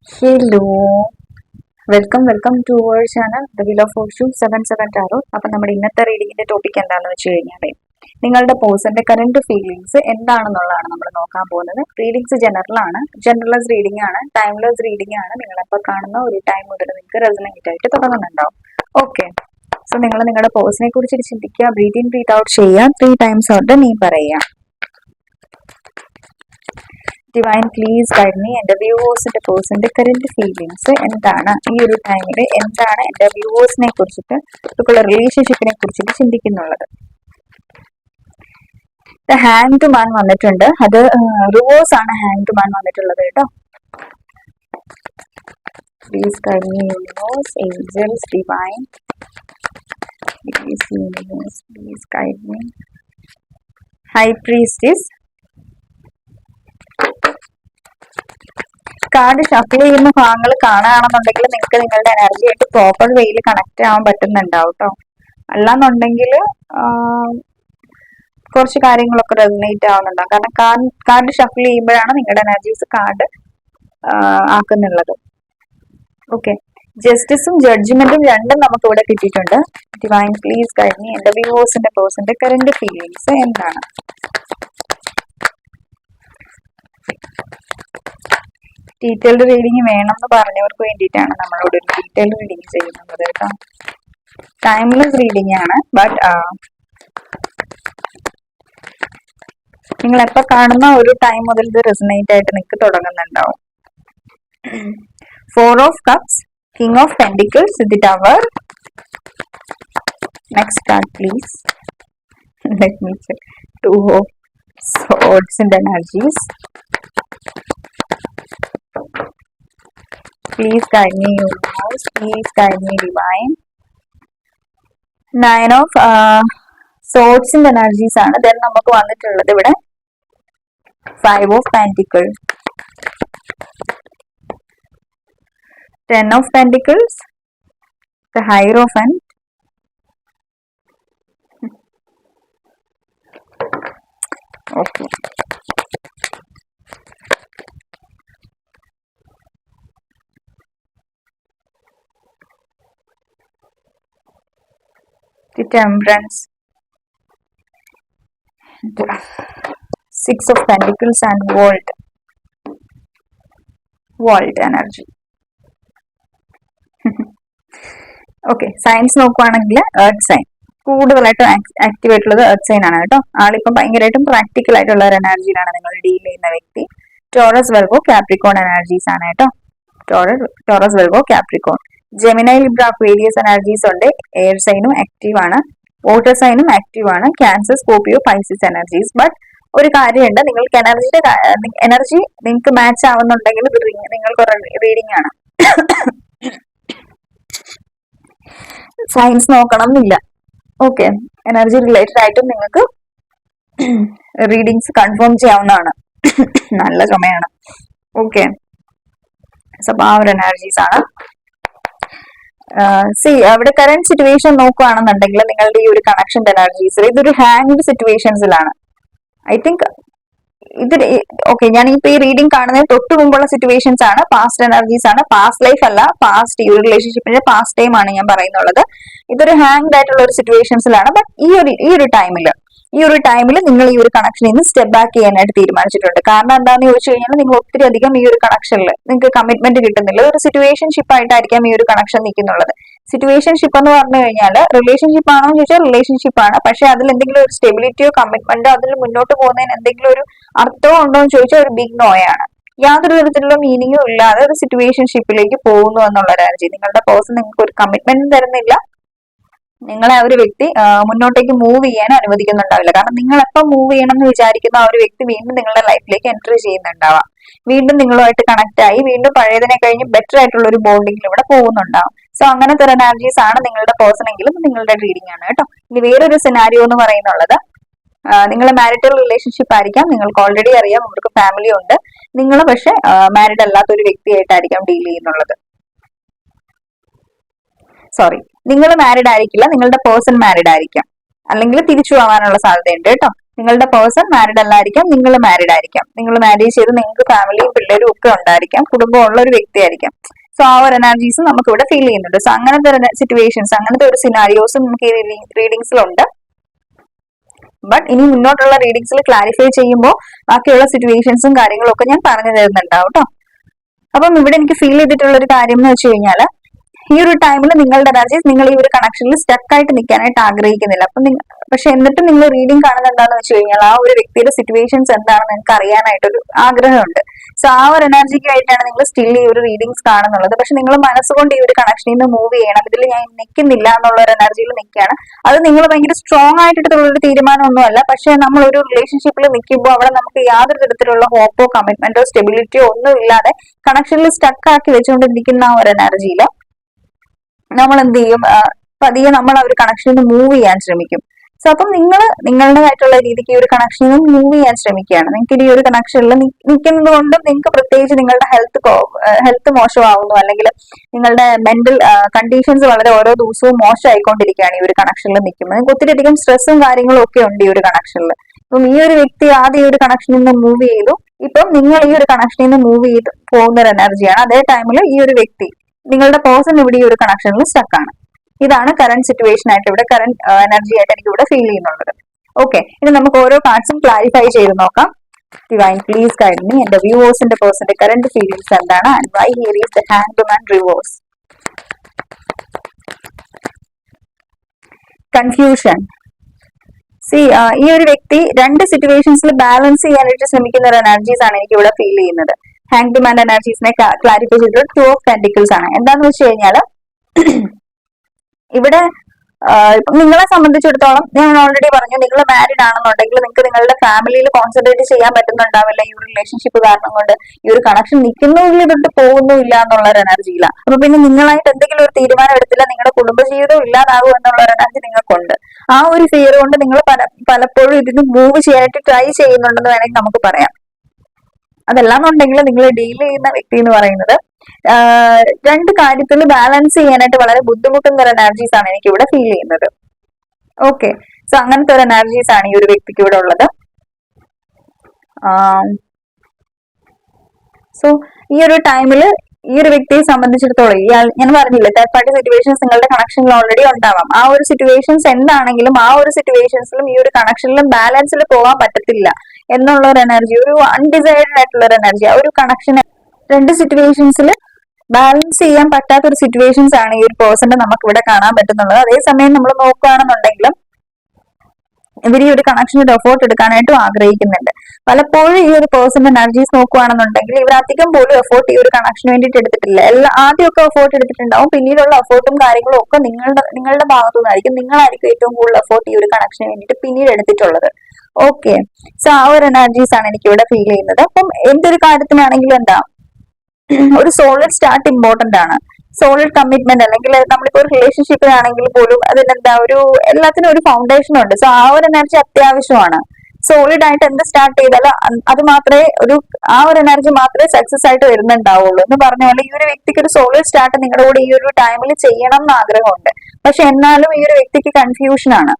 Hello, welcome to our channel the wheel of fortune 77 tarot. അപ്പൊ നമ്മുടെ ഇന്നത്തെ റീഡിങ്ങിന്റെ topic എന്താണെന്ന് വെച്ച് കഴിഞ്ഞാൽ നിങ്ങളുടെ പേഴ്സന്റെ കറന്റ് ഫീലിങ്സ് എന്താണെന്നുള്ളതാണ് നമ്മൾ നോക്കാൻ പോകുന്നത്. റീഡിങ്സ് ജനറലൈസ് റീഡിംഗ് ആണ്, ടൈംലെസ് റീഡിംഗ് ആണ്. നിങ്ങളെപ്പോ കാണുന്ന ഒരു ടൈം മുതൽ നിങ്ങൾക്ക് റെസണേറ്റ് ആയിട്ട് തുടങ്ങുന്നുണ്ടാവും. ഓക്കെ, സോ നിങ്ങൾ നിങ്ങളുടെ പേഴ്സണെ കുറിച്ച് ചിന്തിക്കുക, ബ്രീത്ത് ഇൻ ബ്രീത്ത് ഔട്ട് ചെയ്യുക, 3 times ഔട്ട് നീ പറയുക. Divine please guide me. എന്റെ വ്യൂവേഴ്സിന്റെ പേഴ്സന്റെ കറന്റ് ഫീലിങ്സ് എന്താണ്, ഈ ഒരു ടൈമിൽ എന്താണ് എന്റെ വ്യൂവേഴ്സിനെ കുറിച്ചിട്ട്, റിലേഷൻഷിപ്പിനെ കുറിച്ചിട്ട് ചിന്തിക്കുന്നുള്ളത്. ഹാങ്ഡ് മാൻ വന്നിട്ടുണ്ട്, അത് റിവേഴ്സ് ആണ് ഹാങ്ഡ് മാൻ വന്നിട്ടുള്ളത് കേട്ടോ. Please guide me universe, angels, divine please universe, please guide me. High priestess card shuffle ചെയ്യുന്ന ഭാഗങ്ങൾ കാണുകയാണെന്നുണ്ടെങ്കിൽ നിങ്ങൾക്ക് നിങ്ങളുടെ എനർജി ആയിട്ട് പ്രോപ്പർ വേയിൽ കണക്ട് ആവാൻ പറ്റുന്നുണ്ടാവും കേട്ടോ. അല്ലാന്നുണ്ടെങ്കിൽ കുറച്ച് കാര്യങ്ങളൊക്കെ റെസനേറ്റ് ആവുന്നുണ്ടാവും. കാരണം കാർഡ് ഷഫിൾ ചെയ്യുമ്പോഴാണ് നിങ്ങളുടെ എനർജീസ് കാർഡ് ആക്കുന്നുള്ളത്. ഓക്കെ, ജസ്റ്റിസും ജഡ്ജ്മെന്റും രണ്ടും നമുക്ക് ഇവിടെ കിട്ടിയിട്ടുണ്ട്. Divine please guide me. എന്റെ വ്യൂവേഴ്സിന്റെ പേഴ്സന്റെ കറന്റ് ഫീലിങ്സ് എന്താണ്? ഡീറ്റെയിൽഡ് റീഡിങ് വേണം എന്ന് പറഞ്ഞവർക്ക് വേണ്ടിയിട്ടാണ് നമ്മളോട് ഒരു ഡീറ്റെയിൽഡ് റീഡിങ് ചെയ്യുന്നത് കേട്ടോ. ടൈംലെസ് റീഡിങ് ആണ്, ബട്ട് നിങ്ങൾ എപ്പോ കാണുന്ന ഒരു ടൈം മുതൽ ഇത് റെസനേറ്റ് ആയിട്ട് നിങ്ങൾക്ക് തുടങ്ങുന്നുണ്ടാവും. 4 of Cups, King of Pentacles, the Tower. Next card please. Let me check. 2 of Swords and energies. Please guide me universe, please guide me divine. 9 of Swords and energies ആണ്. then നമുക്ക് വന്നിട്ടുള്ളത് ഇവിടെ 5 of Pentacles, 10 of Pentacles, the Hierophant, okay, the Temperance, the 6 of Pentacles and World energy. Okay, science നോക്കുവാണെങ്കിൽ earth sign കൂടുതലായിട്ടും active ആയിട്ടുള്ളത് earth sign ആണ് കേട്ടോ. ആളിപ്പം ഭയങ്കരമായിട്ടും പ്രാക്ടിക്കൽ ആയിട്ടുള്ള ഒരു എനർജിയിലാണ് നിങ്ങൾ ഡീൽ ചെയ്യുന്ന വ്യക്തി. ടോറസ് വെൽവോ കാപ്രിക്കോൺ എനർജീസ് ആണ് കേട്ടോ. Taurus Virgo Capricorn. Gemini Libra Aquarius energies ഉണ്ട്. എയർ സൈനും ആക്റ്റീവ് ആണ്, വാട്ടർ സൈനും ആക്റ്റീവ് ആണ്. Cancer, Scorpio, Pisces energies. But ഒരു കാര്യമുണ്ട്, നിങ്ങൾക്ക് എനർജി നിങ്ങൾക്ക് മാച്ച് ആവുന്നുണ്ടെങ്കിൽ ഇത് നിങ്ങൾക്ക് റീഡിംഗ് ആണ്. സയൻസ് നോക്കണം എന്നില്ല. ഓക്കെ, എനർജി റിലേറ്റഡ് ആയിട്ടും നിങ്ങൾക്ക് റീഡിങ്സ് കൺഫേം ചെയ്യാവുന്നതാണ്. നല്ല ചുമയാണ്. ഓക്കെ, സോ ആ ഒരു എനർജീസ് ആണ്. അവിടെ കറന്റ് സിറ്റുവേഷൻ നോക്കുകയാണെന്നുണ്ടെങ്കിൽ നിങ്ങളുടെ ഈ ഒരു കണക്ഷന്റെ എനർജീസ് ഇതൊരു ഹാങ്ഡ് സിറ്റുവേഷൻസിലാണ്. ഐ തിങ്ക് ഇത് ഓക്കെ, ഞാൻ ഇപ്പൊ ഈ റീഡിംഗ് കാണുന്നത് തൊട്ട് മുമ്പുള്ള സിറ്റുവേഷൻസ് ആണ്, പാസ്റ്റ് എനർജീസ് ആണ്, പാസ്റ്റ് ലൈഫ് അല്ല, പാസ്റ്റ് ഈ ഒരു റിലേഷൻഷിപ്പിന്റെ പാസ്റ്റ് ടൈം ആണ് ഞാൻ പറയുന്നുള്ളത്. ഇതൊരു ഹാങ്ഡ് ആയിട്ടുള്ള ഒരു സിറ്റുവേഷൻസിലാണ്. ബട്ട് ഈ ഒരു ടൈമിൽ നിങ്ങൾ ഈ ഒരു കണക്ഷനിൽ നിന്ന് സ്റ്റെപ്പ് ബാക്ക് ചെയ്യാനായിട്ട് തീരുമാനിച്ചിട്ടുണ്ട്. കാരണം എന്താണെന്ന് ചോദിച്ചു കഴിഞ്ഞാൽ നിങ്ങൾ ഒത്തിരി അധികം ഈ ഒരു കണക്ഷനിൽ നിങ്ങൾക്ക് കമ്മിറ്റ്മെന്റ് കിട്ടുന്നില്ല. ഒരു സിറ്റുവേഷൻഷിപ്പ് ആയിട്ടായിരിക്കാം ഈ ഒരു കണക്ഷൻ നിൽക്കുന്നുള്ളത്. സിറ്റുവേഷൻഷിപ്പ് എന്ന് പറഞ്ഞു കഴിഞ്ഞാൽ റിലേഷൻഷിപ്പ് ആണോ എന്ന് ചോദിച്ചാൽ റിലേഷൻഷിപ്പ് ആണ്. പക്ഷെ അതിൽ എന്തെങ്കിലും ഒരു സ്റ്റെബിലിറ്റിയോ കമ്മിറ്റ്മെന്റോ അതിൽ മുന്നോട്ട് പോകുന്നതിന് എന്തെങ്കിലും ഒരു അർത്ഥമോ ഉണ്ടോ എന്ന് ചോദിച്ചാൽ ഒരു ബിഗ് നോയാണ്. യാതൊരു തരത്തിലുള്ള മീനിങ്ങും ഇല്ലാതെ ഒരു സിറ്റുവേഷൻഷിപ്പിലേക്ക് പോകുന്നു എന്നുള്ള എനർജി. നിങ്ങളുടെ പേഴ്സൺ നിങ്ങൾക്ക് ഒരു കമ്മിറ്റ്മെന്റ് തരുന്നില്ല, നിങ്ങളെ ആ ഒരു വ്യക്തി മുന്നോട്ടേക്ക് മൂവ് ചെയ്യാൻ അനുവദിക്കുന്നുണ്ടാവില്ല. കാരണം നിങ്ങൾ എപ്പോൾ മൂവ് ചെയ്യണം എന്ന് വിചാരിക്കുന്ന ആ ഒരു വ്യക്തി വീണ്ടും നിങ്ങളുടെ ലൈഫിലേക്ക് എൻട്രി ചെയ്യുന്നുണ്ടാവാം. വീണ്ടും നിങ്ങളുമായിട്ട് കണക്ട് ആയി വീണ്ടും പഴയതിനെ കഴിഞ്ഞ് ബെറ്റർ ആയിട്ടുള്ള ഒരു ബോണ്ടിങ്ങിൽ ഇവിടെ പോകുന്നുണ്ടാവും. സോ അങ്ങനത്തെ ഒരു എനർജീസ് ആണ് നിങ്ങളുടെ പേഴ്സൺ എങ്കിലും നിങ്ങളുടെ റീഡിംഗ് ആണ് കേട്ടോ. ഇനി വേറൊരു സിനാരിയോ എന്ന് പറയുന്നുള്ളത്, നിങ്ങൾ മാരിറ്റൽ റിലേഷൻഷിപ്പ് ആയിരിക്കാം, നിങ്ങൾക്ക് ഓൾറെഡി അറിയാം അവർക്ക് ഫാമിലി ഉണ്ട്. നിങ്ങൾ പക്ഷെ മാരിഡ് അല്ലാത്ത ഒരു വ്യക്തിയായിട്ടായിരിക്കാം ഡീൽ ചെയ്യുന്നുള്ളത്. സോറി, നിങ്ങൾ മാരിഡ് ആയിരിക്കില്ല, നിങ്ങളുടെ പേഴ്സൺ മാരിഡ് ആയിരിക്കാം, അല്ലെങ്കിൽ തിരിച്ചു പോകാനുള്ള സാധ്യതയുണ്ട് കേട്ടോ. നിങ്ങളുടെ പേഴ്സൺ മാരിഡ് അല്ലായിരിക്കാം, നിങ്ങൾ മാരിഡ് ആയിരിക്കാം, നിങ്ങൾ മാരേജ് ചെയ്ത് നിങ്ങൾക്ക് ഫാമിലിയും പിള്ളേരും ഒക്കെ ഉണ്ടായിരിക്കാം, കുടുംബമുള്ള ഒരു വ്യക്തിയായിരിക്കാം. സോ ആ ഒരു എനർജീസ് നമുക്ക് ഇവിടെ ഫീൽ ചെയ്യുന്നുണ്ട്. സോ അങ്ങനത്തെ സിറ്റുവേഷൻസ്, അങ്ങനത്തെ ഒരു സിനാരിയോസും നമുക്ക് ഈ റീഡിങ്സിലുണ്ട്. ബട്ട് ഇനി മുന്നോട്ടുള്ള റീഡിങ്സിൽ ക്ലാരിഫൈ ചെയ്യുമ്പോൾ ബാക്കിയുള്ള സിറ്റുവേഷൻസും കാര്യങ്ങളും ഒക്കെ ഞാൻ പറഞ്ഞു തരുന്നുണ്ടാവും കേട്ടോ. അപ്പം ഇവിടെ എനിക്ക് ഫീൽ ചെയ്തിട്ടുള്ള ഒരു കാര്യം എന്ന് വെച്ച് കഴിഞ്ഞാൽ, ഈ ഒരു ടൈമിൽ നിങ്ങളുടെ എനർജീസ് നിങ്ങൾ ഈ ഒരു കണക്ഷനിൽ സ്റ്റക്ക് ആയിട്ട് നിൽക്കാനായിട്ട് ആഗ്രഹിക്കുന്നില്ല. അപ്പം പക്ഷെ എന്നിട്ടും നിങ്ങൾ റീഡിംഗ് കാണുന്നത് എന്താണെന്ന് വെച്ച് കഴിഞ്ഞാൽ, ആ ഒരു വ്യക്തിയുടെ സിറ്റുവേഷൻസ് എന്താണെന്ന് നിങ്ങൾക്ക് അറിയാനായിട്ടൊരു ആഗ്രഹമുണ്ട്. സോ ആ ഒരു എനർജിക്കായിട്ടാണ് നിങ്ങൾ സ്റ്റിൽ ഈ ഒരു റീഡിങ്സ് കാണുന്നുള്ളത്. പക്ഷെ നിങ്ങൾ മനസ്സുകൊണ്ട് ഈ ഒരു കണക്ഷനിൽ നിന്ന് മൂവ് ചെയ്യണം. ഇതിൽ ഞാൻ നിൽക്കുന്നില്ല എന്നുള്ള ഒരു എനർജിയിൽ നിൽക്കുകയാണ്. അത് നിങ്ങൾ ഭയങ്കര സ്ട്രോങ് ആയിട്ടുള്ള ഒരു തീരുമാനമൊന്നുമല്ല. പക്ഷെ നമ്മൾ ഒരു റിലേഷൻഷിപ്പിൽ നിൽക്കുമ്പോൾ അവിടെ നമുക്ക് യാതൊരു തരത്തിലുള്ള ഹോപ്പോ കമ്മിറ്റ്മെന്റോ സ്റ്റെബിലിറ്റിയോ ഒന്നും ഇല്ലാതെ കണക്ഷനിൽ സ്റ്റക്ക് ആക്കി വെച്ചുകൊണ്ടിരിക്കുന്ന ആ ഒരു എനർജിയിൽ നമ്മൾ എന്ത് ചെയ്യും, പതിയെ നമ്മൾ ആ ഒരു കണക്ഷനിൽ നിന്ന് മൂവ് ചെയ്യാൻ ശ്രമിക്കും. സോ അപ്പം നിങ്ങൾ നിങ്ങളുടേതായിട്ടുള്ള രീതിക്ക് ഈ ഒരു കണക്ഷനിൽ നിന്ന് മൂവ് ചെയ്യാൻ ശ്രമിക്കുകയാണ്. നിങ്ങൾക്ക് ഈ ഒരു കണക്ഷനിൽ നിൽക്കുന്നത് കൊണ്ടും നിങ്ങൾക്ക് പ്രത്യേകിച്ച് നിങ്ങളുടെ ഹെൽത്ത് മോശമാവുന്നു, അല്ലെങ്കിൽ നിങ്ങളുടെ മെന്റൽ കണ്ടീഷൻസ് വളരെ ഓരോ ദിവസവും മോശമായിക്കൊണ്ടിരിക്കുകയാണ് ഈ ഒരു കണക്ഷനിൽ നിൽക്കുമ്പോൾ. നിങ്ങൾക്ക് ഒത്തിരി അധികം സ്ട്രെസ്സും കാര്യങ്ങളും ഒക്കെ ഉണ്ട് ഈ ഒരു കണക്ഷനിൽ. അപ്പം ഈ ഒരു വ്യക്തി ആദ്യം ഈ ഒരു കണക്ഷനിൽ നിന്ന് മൂവ് ചെയ്തു, ഇപ്പം നിങ്ങൾ ഈ ഒരു കണക്ഷനിൽ നിന്ന് മൂവ് ചെയ്ത് പോകുന്ന ഒരു എനർജിയാണ്. അതേ ടൈമിൽ ഈ ഒരു വ്യക്തി, നിങ്ങളുടെ പേഴ്സൺ ഇവിടെ ഈ ഒരു കണക്ഷനിൽ സ്റ്റക്ക് ആണ്. ഇതാണ് കറന്റ് സിറ്റുവേഷൻ ആയിട്ട് ഇവിടെ, കറന്റ് എനർജി ആയിട്ട് എനിക്ക് ഇവിടെ ഫീൽ ചെയ്യുന്നുള്ളത്. ഓക്കെ, ഇനി നമുക്ക് ഓരോ കാർഡ്സും ക്ലാരിഫൈ ചെയ്ത് നോക്കാം. Divine please guide me and the വ്യൂവേഴ്സിന്റെ പേഴ്സന്റെ കറന്റ് ഫീലിംഗ്സ് എന്താണ്, and why here is the hanged and reverse. Confusion. ഈ ഒരു വ്യക്തി രണ്ട് സിറ്റുവേഷൻസിൽ ബാലൻസ് ചെയ്യാനായിട്ട് ശ്രമിക്കുന്ന ഒരു എനർജീസ് ആണ് എനിക്ക് ഇവിടെ ഫീൽ ചെയ്യുന്നത്. ഹാങ് ഡിമാൻഡ് എനർജീസിനെ ക്ലാരിഫൈ ചെയ്തിട്ട് 2 ഓഫ് പെന്റിക്കിൾസ് ആണ്. എന്താന്ന് വെച്ച് കഴിഞ്ഞാൽ, ഇവിടെ നിങ്ങളെ സംബന്ധിച്ചിടത്തോളം ഞാൻ ഓൾറെഡി പറഞ്ഞു, നിങ്ങൾ മാരീഡ് ആണെന്നുണ്ടെങ്കിൽ നിങ്ങൾക്ക് നിങ്ങളുടെ ഫാമിലിയിൽ കോൺസെൻട്രേറ്റ് ചെയ്യാൻ പറ്റുന്നുണ്ടാവില്ല ഈ ഒരു റിലേഷൻഷിപ്പ് കാരണം കൊണ്ട്. ഈ ഒരു കണക്ഷൻ നിൽക്കുന്നുമില്ല, തൊട്ട് പോകുന്നുമില്ല എന്നുള്ള ഒരു എനർജിയിലാണ്. അപ്പൊ പിന്നെ നിങ്ങളായിട്ട് എന്തെങ്കിലും ഒരു തീരുമാനം എടുത്തില്ല, നിങ്ങളുടെ കുടുംബജീവിതം ഇല്ലാതാകും എന്നുള്ള ഒരു എനർജി നിങ്ങൾക്കുണ്ട്. ആ ഒരു ഫിയർ കൊണ്ട് നിങ്ങൾ പലപ്പോഴും ഇതിന് മൂവ് ചെയ്യാനായിട്ട് ട്രൈ ചെയ്യുന്നുണ്ടെന്ന് വേണമെങ്കിൽ നമുക്ക് പറയാം. അതല്ലാന്നുണ്ടെങ്കിൽ നിങ്ങൾ ഡീൽ ചെയ്യുന്ന വ്യക്തി എന്ന് പറയുന്നത് രണ്ട് കാര്യത്തിൽ ബാലൻസ് ചെയ്യാനായിട്ട് വളരെ ബുദ്ധിമുട്ടുന്ന ഒരു എനർജീസ് ആണ് എനിക്ക് ഇവിടെ ഫീൽ ചെയ്യുന്നത്. ഓക്കെ, സോ അങ്ങനത്തെ ഒരു എനർജീസ് ആണ് ഈ ഒരു വ്യക്തിക്ക് ഇവിടെ ഉള്ളത്. സോ ഈ ഒരു ടൈമിൽ ഈ ഒരു വ്യക്തിയെ സംബന്ധിച്ചിടത്തോളം, ഞാൻ പറഞ്ഞില്ലേ, തേർഡ് പാർട്ടി സിറ്റുവേഷൻസ് നിങ്ങളുടെ കണക്ഷനിൽ ഓൾറെഡി ഉണ്ടാവാം. ആ ഒരു സിറ്റുവേഷൻസ് എന്താണെങ്കിലും ആ ഒരു സിറ്റുവേഷൻസിലും ഈ ഒരു കണക്ഷനിലും ബാലൻസിൽ പോകാൻ പറ്റത്തില്ല എന്നുള്ള ഒരു എനർജി, ഒരു അൺഡിസൈഡഡ് ആയിട്ടുള്ള ഒരു എനർജി. ആ ഒരു കണക്ഷൻ രണ്ട് സിറ്റുവേഷൻസിൽ ബാലൻസ് ചെയ്യാൻ പറ്റാത്ത ഒരു സിറ്റുവേഷൻസ് ആണ് ഈ ഒരു പേഴ്സന്റെ നമുക്ക് ഇവിടെ കാണാൻ പറ്റുന്നുള്ളത്. അതേസമയം നമ്മൾ നോക്കുകയാണെന്നുണ്ടെങ്കിലും ഇവർ ഈ ഒരു കണക്ഷനിൽ എഫോർട്ട് എടുക്കാനായിട്ടും ആഗ്രഹിക്കുന്നുണ്ട്. പലപ്പോഴും ഈ ഒരു പേഴ്സന്റെ എനർജീസ് നോക്കുകയാണെന്നുണ്ടെങ്കിൽ ഇവർ അധികം പോലും എഫോർട്ട് ഈ ഒരു കണക്ഷന് വേണ്ടിയിട്ട് എടുത്തിട്ടില്ല. ആദ്യമൊക്കെ എഫോർട്ട് എടുത്തിട്ടുണ്ടാവും, പിന്നീടുള്ള എഫോർട്ടും കാര്യങ്ങളും ഒക്കെ നിങ്ങളുടെ ഭാഗത്തു നിന്നായിരിക്കും. നിങ്ങളായിരിക്കും ഏറ്റവും കൂടുതൽ എഫോർട്ട് ഈ ഒരു കണക്ഷന് വേണ്ടിയിട്ട് പിന്നീട് എടുത്തിട്ടുള്ളത്. ഓക്കെ, സോ ആ ഒരു എനർജീസ് ആണ് എനിക്ക് ഇവിടെ ഫീൽ ചെയ്യുന്നത്. അപ്പം എന്തൊരു കാര്യത്തിനാണെങ്കിലും എന്താ, ഒരു സോളിഡ് സ്റ്റാർട്ട് ഇമ്പോർട്ടന്റ് ആണ്. സോളിഡ് കമ്മിറ്റ്മെന്റ്, അല്ലെങ്കിൽ നമ്മളിപ്പോ ഒരു റിലേഷൻഷിപ്പിലാണെങ്കിൽ പോലും അതിനെന്താ ഒരു എല്ലാത്തിനും ഒരു ഫൗണ്ടേഷൻ ഉണ്ട്. സോ ആ ഒരു എനർജി അത്യാവശ്യമാണ്. സോളിഡ് ആയിട്ട് എന്ത് സ്റ്റാർട്ട് ചെയ്താലും അത് മാത്രമേ ആ ഒരു എനർജി മാത്രമേ സക്സസ് ആയിട്ട് വരുന്നുണ്ടാവുള്ളൂ എന്ന് പറഞ്ഞ പോലെ, ഈ ഒരു വ്യക്തിക്ക് ഒരു സോളിഡ് സ്റ്റാർട്ട് നിങ്ങളുടെ കൂടെ ഈ ഒരു ടൈമിൽ ചെയ്യണം എന്ന് ആഗ്രഹമുണ്ട്. പക്ഷെ എന്നാലും ഈ ഒരു വ്യക്തിക്ക് കൺഫ്യൂഷൻ ആണ്.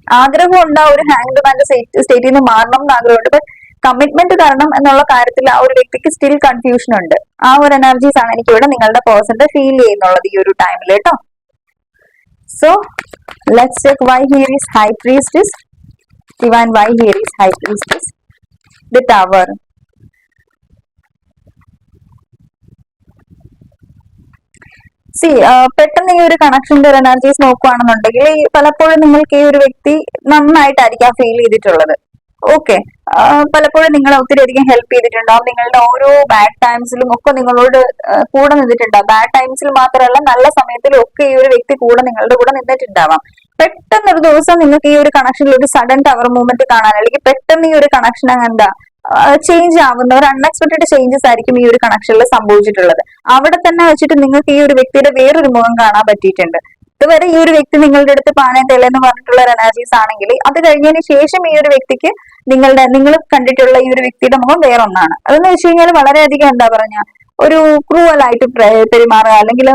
ആഗ്രഹം ഉണ്ട് ആ ഒരു ഹാങ് ഡിമാൻഡ് സ്റ്റേറ്റിൽ നിന്ന് മാറണം എന്ന് ആഗ്രഹമുണ്ട്. ബട്ട് കമ്മിറ്റ്മെന്റ് തരണം എന്നുള്ള കാര്യത്തിൽ ആ ഒരു വ്യക്തിക്ക് സ്റ്റിൽ കൺഫ്യൂഷൻ ഉണ്ട്. ആ ഒരു എനർജീസ് ആണ് എനിക്ക് ഇവിടെ നിങ്ങളുടെ പേഴ്സന്റെ ഫീൽ ചെയ്യുന്നുള്ളത് ഈ ഒരു ടൈമിൽ കേട്ടോ. So let's check why here is high priestess. Divine, why here is high priestess. The tower. പെട്ടെന്ന് ഈ ഒരു കണക്ഷന്റെ ഒരു എനർജീസ് നോക്കുകയാണെന്നുണ്ടെങ്കിൽ പലപ്പോഴും നിങ്ങൾക്ക് ഈ ഒരു വ്യക്തി നന്നായിട്ടായിരിക്കാം ഫീൽ ചെയ്തിട്ടുള്ളത്. ഓക്കെ, പലപ്പോഴും നിങ്ങളെ ഒത്തിരി അധികം ഹെൽപ്പ് ചെയ്തിട്ടുണ്ടാവും. നിങ്ങളുടെ ഓരോ ബാഡ് ടൈംസിലും ഒക്കെ നിങ്ങളോട് കൂടെ നിന്നിട്ടുണ്ടാവും. ബാഡ് ടൈംസിൽ മാത്രമല്ല, നല്ല സമയത്തിലും ഒക്കെ ഈ ഒരു വ്യക്തി നിങ്ങളുടെ കൂടെ നിന്നിട്ടുണ്ടാവാം. പെട്ടെന്ന് ഒരു ദിവസം നിങ്ങൾക്ക് ഈ ഒരു കണക്ഷനിൽ ഒരു സഡൻ ടവർ മൂവ്മെന്റ് കാണാൻ, അല്ലെങ്കിൽ പെട്ടെന്ന് ഈ ഒരു കണക്ഷൻ എന്താ ചേഞ്ച് ആവുന്ന ഒരു അൺഎക്സ്പെക്ടഡ് ചേഞ്ചസ് ആയിരിക്കും ഈ ഒരു കണക്ഷനിൽ സംഭവിച്ചിട്ടുള്ളത്. അവിടെ തന്നെ വെച്ചിട്ട് നിങ്ങൾക്ക് ഈ ഒരു വ്യക്തിയുടെ വേറൊരു മുഖം കാണാൻ പറ്റിയിട്ടുണ്ട്. ഇതുവരെ ഈ ഒരു വ്യക്തി നിങ്ങളുടെ അടുത്ത് പാനേ തെല്ലെന്ന് പറഞ്ഞിട്ടുള്ള ഒരു എനർജീസ് ആണെങ്കിൽ, അത് കഴിഞ്ഞതിന് ശേഷം ഈ ഒരു വ്യക്തിക്ക് നിങ്ങൾ കണ്ടിട്ടുള്ള ഈ ഒരു വ്യക്തിയുടെ മുഖം വേറൊന്നാണ്. അതെന്ന് വെച്ച് കഴിഞ്ഞാൽ വളരെയധികം എന്താ പറഞ്ഞ ഒരു ക്രൂവൽ ആയിട്ട് പെരുമാറുക, അല്ലെങ്കിൽ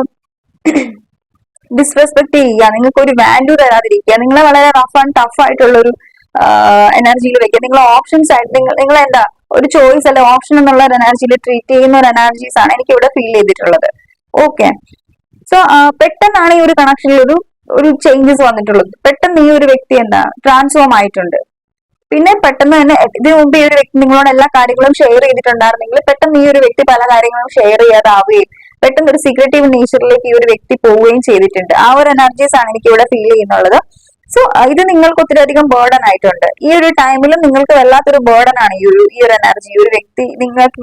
ഡിസ്റെസ്പെക്ട് ചെയ്യുക, നിങ്ങൾക്ക് ഒരു വാല്യൂ തരാതിരിക്കുക, നിങ്ങളെ വളരെ റഫ് ആൻഡ് ടഫ് ആയിട്ടുള്ള എനർജിയിൽ വെക്കുക. നിങ്ങൾ ഓപ്ഷൻസ് ആയിട്ട് നിങ്ങൾ എന്താ ഒരു ചോയ്സ് അല്ലെ ഓപ്ഷൻ എന്നുള്ള ഒരു എനർജിയിൽ ട്രീറ്റ് ചെയ്യുന്ന ഒരു എനർജീസ് ആണ് എനിക്ക് ഇവിടെ ഫീൽ ചെയ്തിട്ടുള്ളത്. ഓക്കെ, സോ പെട്ടെന്നാണ് ഈ ഒരു കണക്ഷനിൽ ഒരു ചേഞ്ചസ് വന്നിട്ടുള്ളത്. പെട്ടെന്ന് ഈ ഒരു വ്യക്തി എന്താ ട്രാൻസ്ഫോം ആയിട്ടുണ്ട്. പിന്നെ പെട്ടെന്ന് തന്നെ ഇതിനു മുമ്പ് ഈ ഒരു വ്യക്തി നിങ്ങളോട് എല്ലാ കാര്യങ്ങളും ഷെയർ ചെയ്തിട്ടുണ്ടായിരുന്നെങ്കിൽ പെട്ടെന്ന് ഈ ഒരു വ്യക്തി പല കാര്യങ്ങളും ഷെയർ ചെയ്യാതാവുകയും പെട്ടെന്ന് ഒരു സീക്രട്ടീവ് നേച്ചറിലേക്ക് ഈ ഒരു വ്യക്തി പോവുകയും ചെയ്തിട്ടുണ്ട്. ആ ഒരു എനർജീസ് ആണ് എനിക്ക് ഇവിടെ ഫീൽ ചെയ്യുന്നുള്ളത്. സോ ഇത് നിങ്ങൾക്ക് ഒത്തിരി അധികം ബേർഡൻ ആയിട്ടുണ്ട്. ഈ ഒരു ടൈമിലും നിങ്ങൾക്ക് വല്ലാത്തൊരു ബേർഡൻ ആണ് ഈ ഒരു എനർജി. ഈ ഒരു വ്യക്തി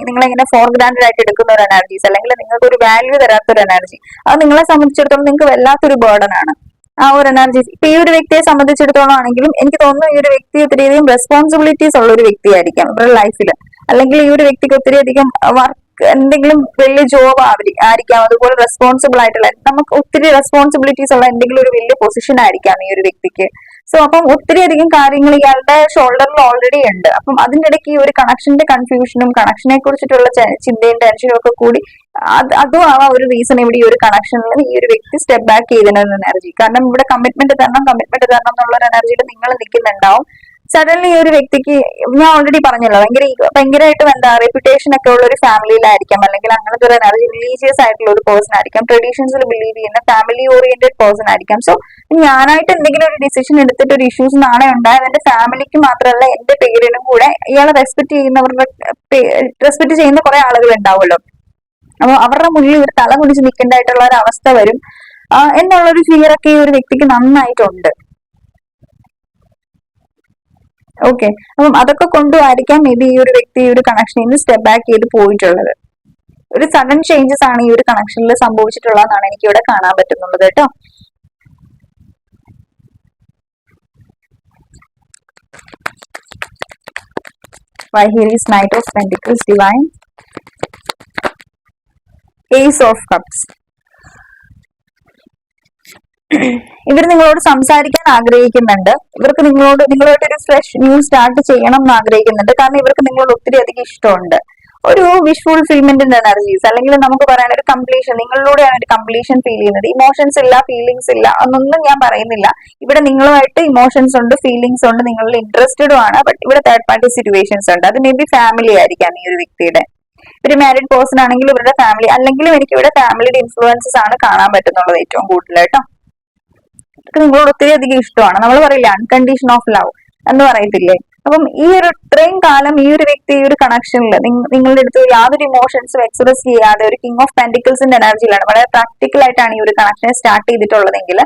നിങ്ങളെങ്ങനെ ഫോർ ഗ്രാൻഡഡ് ആയിട്ട് എടുക്കുന്ന ഒരു എനർജീസ്, അല്ലെങ്കിൽ നിങ്ങൾക്ക് ഒരു വാല്യൂ തരാത്തൊരു എനർജി, അത് നിങ്ങളെ സംബന്ധിച്ചിടത്തോളം നിങ്ങൾക്ക് വല്ലാത്തൊരു ബേർഡൻ ആണ് ആ ഒരു എനർജി. ഇപ്പൊ ഈ ഒരു വ്യക്തിയെ സംബന്ധിച്ചിടത്തോളം ആണെങ്കിലും എനിക്ക് തോന്നുന്നു ഈ ഒരു വ്യക്തി ഒത്തിരിയധികം റെസ്പോൺസിബിലിറ്റീസ് ഉള്ള ഒരു വ്യക്തിയായിരിക്കാം ഇവരുടെ ലൈഫിൽ. അല്ലെങ്കിൽ ഈ ഒരു വ്യക്തിക്ക് ഒത്തിരി അധികം വർക്ക് എന്തെങ്കിലും വലിയ ജോബ് ആയിരിക്കാം, അതുപോലെ റെസ്പോൺസിബിൾ ആയിട്ടുള്ള നമുക്ക് ഒത്തിരി റെസ്പോൺസിബിലിറ്റീസ് ഉള്ള എന്തെങ്കിലും ഒരു വലിയ പൊസിഷൻ ആയിരിക്കാം ഈ ഒരു വ്യക്തിക്ക്. സോ അപ്പം ഒത്തിരി അധികം കാര്യങ്ങൾ ഇയാളുടെ ഷോൾഡറിൽ ഓൾറെഡി ഉണ്ട്. അപ്പം അതിന്റെ ഇടയ്ക്ക് ഈ ഒരു കണക്ഷന്റെ കൺഫ്യൂഷനും കണക്ഷനെ കുറിച്ചിട്ടുള്ള ചിന്തയും ടെൻഷനും ഒക്കെ കൂടി അതും ആ ഒരു റീസൺ ഇവിടെ ഈ ഒരു കണക്ഷനിൽ ഈ ഒരു വ്യക്തി സ്റ്റെപ്പ് ബാക്ക് ചെയ്തിരുന്ന എനർജി. കാരണം ഇവിടെ കമ്മിറ്റ്മെന്റ് തരണം എന്നുള്ള ഒരു എനർജിയിൽ നിങ്ങൾ നിൽക്കുന്നുണ്ടാവും. സഡൻലി ഈ ഒരു വ്യക്തിക്ക് ഞാൻ ഓൾറെഡി പറഞ്ഞല്ലോ ഭയങ്കരമായിട്ടും എന്താ റെപ്യൂട്ടേഷൻ ഒക്കെ ഉള്ള ഒരു ഫാമിലിയിലായിരിക്കാം, അല്ലെങ്കിൽ അങ്ങനത്തെ ഒരു എനർജി റിലീജിയസ് ആയിട്ടുള്ള ഒരു പേഴ്സൺ ആയിരിക്കാം, ട്രഡീഷൻസിൽ ബിലീവ് ചെയ്യുന്ന ഫാമിലി ഓറിയന്റഡ് പേഴ്സൺ ആയിരിക്കാം. സോ ഞാനായിട്ട് എന്തെങ്കിലും ഒരു ഡിസിഷൻ എടുത്തിട്ട് ഒരു ഇഷ്യൂസ് നാളെ ഉണ്ടായത് എന്റെ ഫാമിലിക്ക് മാത്രമല്ല എന്റെ പേരിനും കൂടെ ഇയാളെ റെസ്പെക്ട് ചെയ്യുന്ന കുറെ ആളുകൾ ഉണ്ടാവുമല്ലോ. അപ്പൊ അവരുടെ മുന്നിൽ ഇവർ തല കുടിച്ച് നിൽക്കേണ്ടതായിട്ടുള്ള ഒരു അവസ്ഥ വരും എന്നുള്ളൊരു ഫിയർ ഒക്കെ ഈ ഒരു വ്യക്തിക്ക് നന്നായിട്ടുണ്ട്. ഓക്കെ, അപ്പം അതൊക്കെ കൊണ്ടുമായിരിക്കാം മേ ബി ഈ ഒരു വ്യക്തി ഈ ഒരു കണക്ഷനിൽ നിന്ന് സ്റ്റെപ്പ് ബാക്ക് ചെയ്ത് പോയിട്ടുള്ളത്. ഒരു സഡൻ ചേഞ്ചസ് ആണ് ഈ ഒരു കണക്ഷനിൽ സംഭവിച്ചിട്ടുള്ളതെന്നാണ് എനിക്ക് ഇവിടെ കാണാൻ പറ്റുന്നുള്ളത് കേട്ടോ. Why here is Knight of Pentacles, Divine, Ace of Cups. ഇവർ നിങ്ങളോട് സംസാരിക്കാൻ ആഗ്രഹിക്കുന്നുണ്ട്. ഇവർക്ക് നിങ്ങളോട് ഒരു ഫ്രഷ് ന്യൂ സ്റ്റാർട്ട് ചെയ്യണം എന്ന് ആഗ്രഹിക്കുന്നുണ്ട്. കാരണം ഇവർക്ക് നിങ്ങളോട് ഒത്തിരി അധികം ഇഷ്ടമുണ്ട്. ഒരു വിഷ് ഫുൾഫിൽമെന്റിന്റെ എനർജീസ്, അല്ലെങ്കിൽ നമുക്ക് പറയാൻ ഒരു കംപ്ലീഷൻ, നിങ്ങളിലൂടെയാണ് ഒരു കംപ്ലീഷൻ ഫീൽ ചെയ്യുന്നത്. ഇമോഷൻസ് ഇല്ല, ഫീലിംഗ്സ് ഇല്ല എന്നൊന്നും ഞാൻ പറയുന്നില്ല. ഇവിടെ നിങ്ങളുമായിട്ട് ഇമോഷൻസ് ഉണ്ട്, ഫീലിംഗ്സ് ഉണ്ട്, നിങ്ങളിൽ ഇൻട്രസ്റ്റഡും ആണ്. ബട്ട് ഇവിടെ തേർഡ് പാർട്ടി സിറ്റുവേഷൻസ് ഉണ്ട്. അത് മേ ബി ഫാമിലി ആയിരിക്കാം ഈ ഒരു വ്യക്തിയുടെ. ഒരു മാരീഡ് പേഴ്സൺ ആണെങ്കിൽ ഇവരുടെ ഫാമിലി, അല്ലെങ്കിലും എനിക്ക് ഇവിടെ ഫാമിലിയുടെ ഇൻഫ്ലുവൻസസ് ആണ് കാണാൻ പറ്റുന്നുള്ളത് ഏറ്റവും കൂടുതൽ കേട്ടോ. നിങ്ങളോട് ഒത്തിരി അധികം ഇഷ്ടമാണ്. നമ്മൾ പറയില്ല അൺകണ്ടീഷൻ ഓഫ് ലവ് എന്ന് പറയത്തില്ലേ. അപ്പം ഈ ഒരു ഇത്രയും കാലം ഈ ഒരു വ്യക്തി ഈ ഒരു കണക്ഷനിൽ നിങ്ങളുടെ അടുത്ത് യാതൊരു ഇമോഷൻസും എക്സ്പ്രസ് ചെയ്യാതെ ഒരു കിങ് ഓഫ് പെന്റിക്കിൾസിന്റെ എനർജിയിലാണ് വളരെ പ്രാക്ടിക്കൽ ആയിട്ടാണ് ഈ ഒരു കണക്ഷനെ സ്റ്റാർട്ട് ചെയ്തിട്ടുള്ളതെങ്കിൽ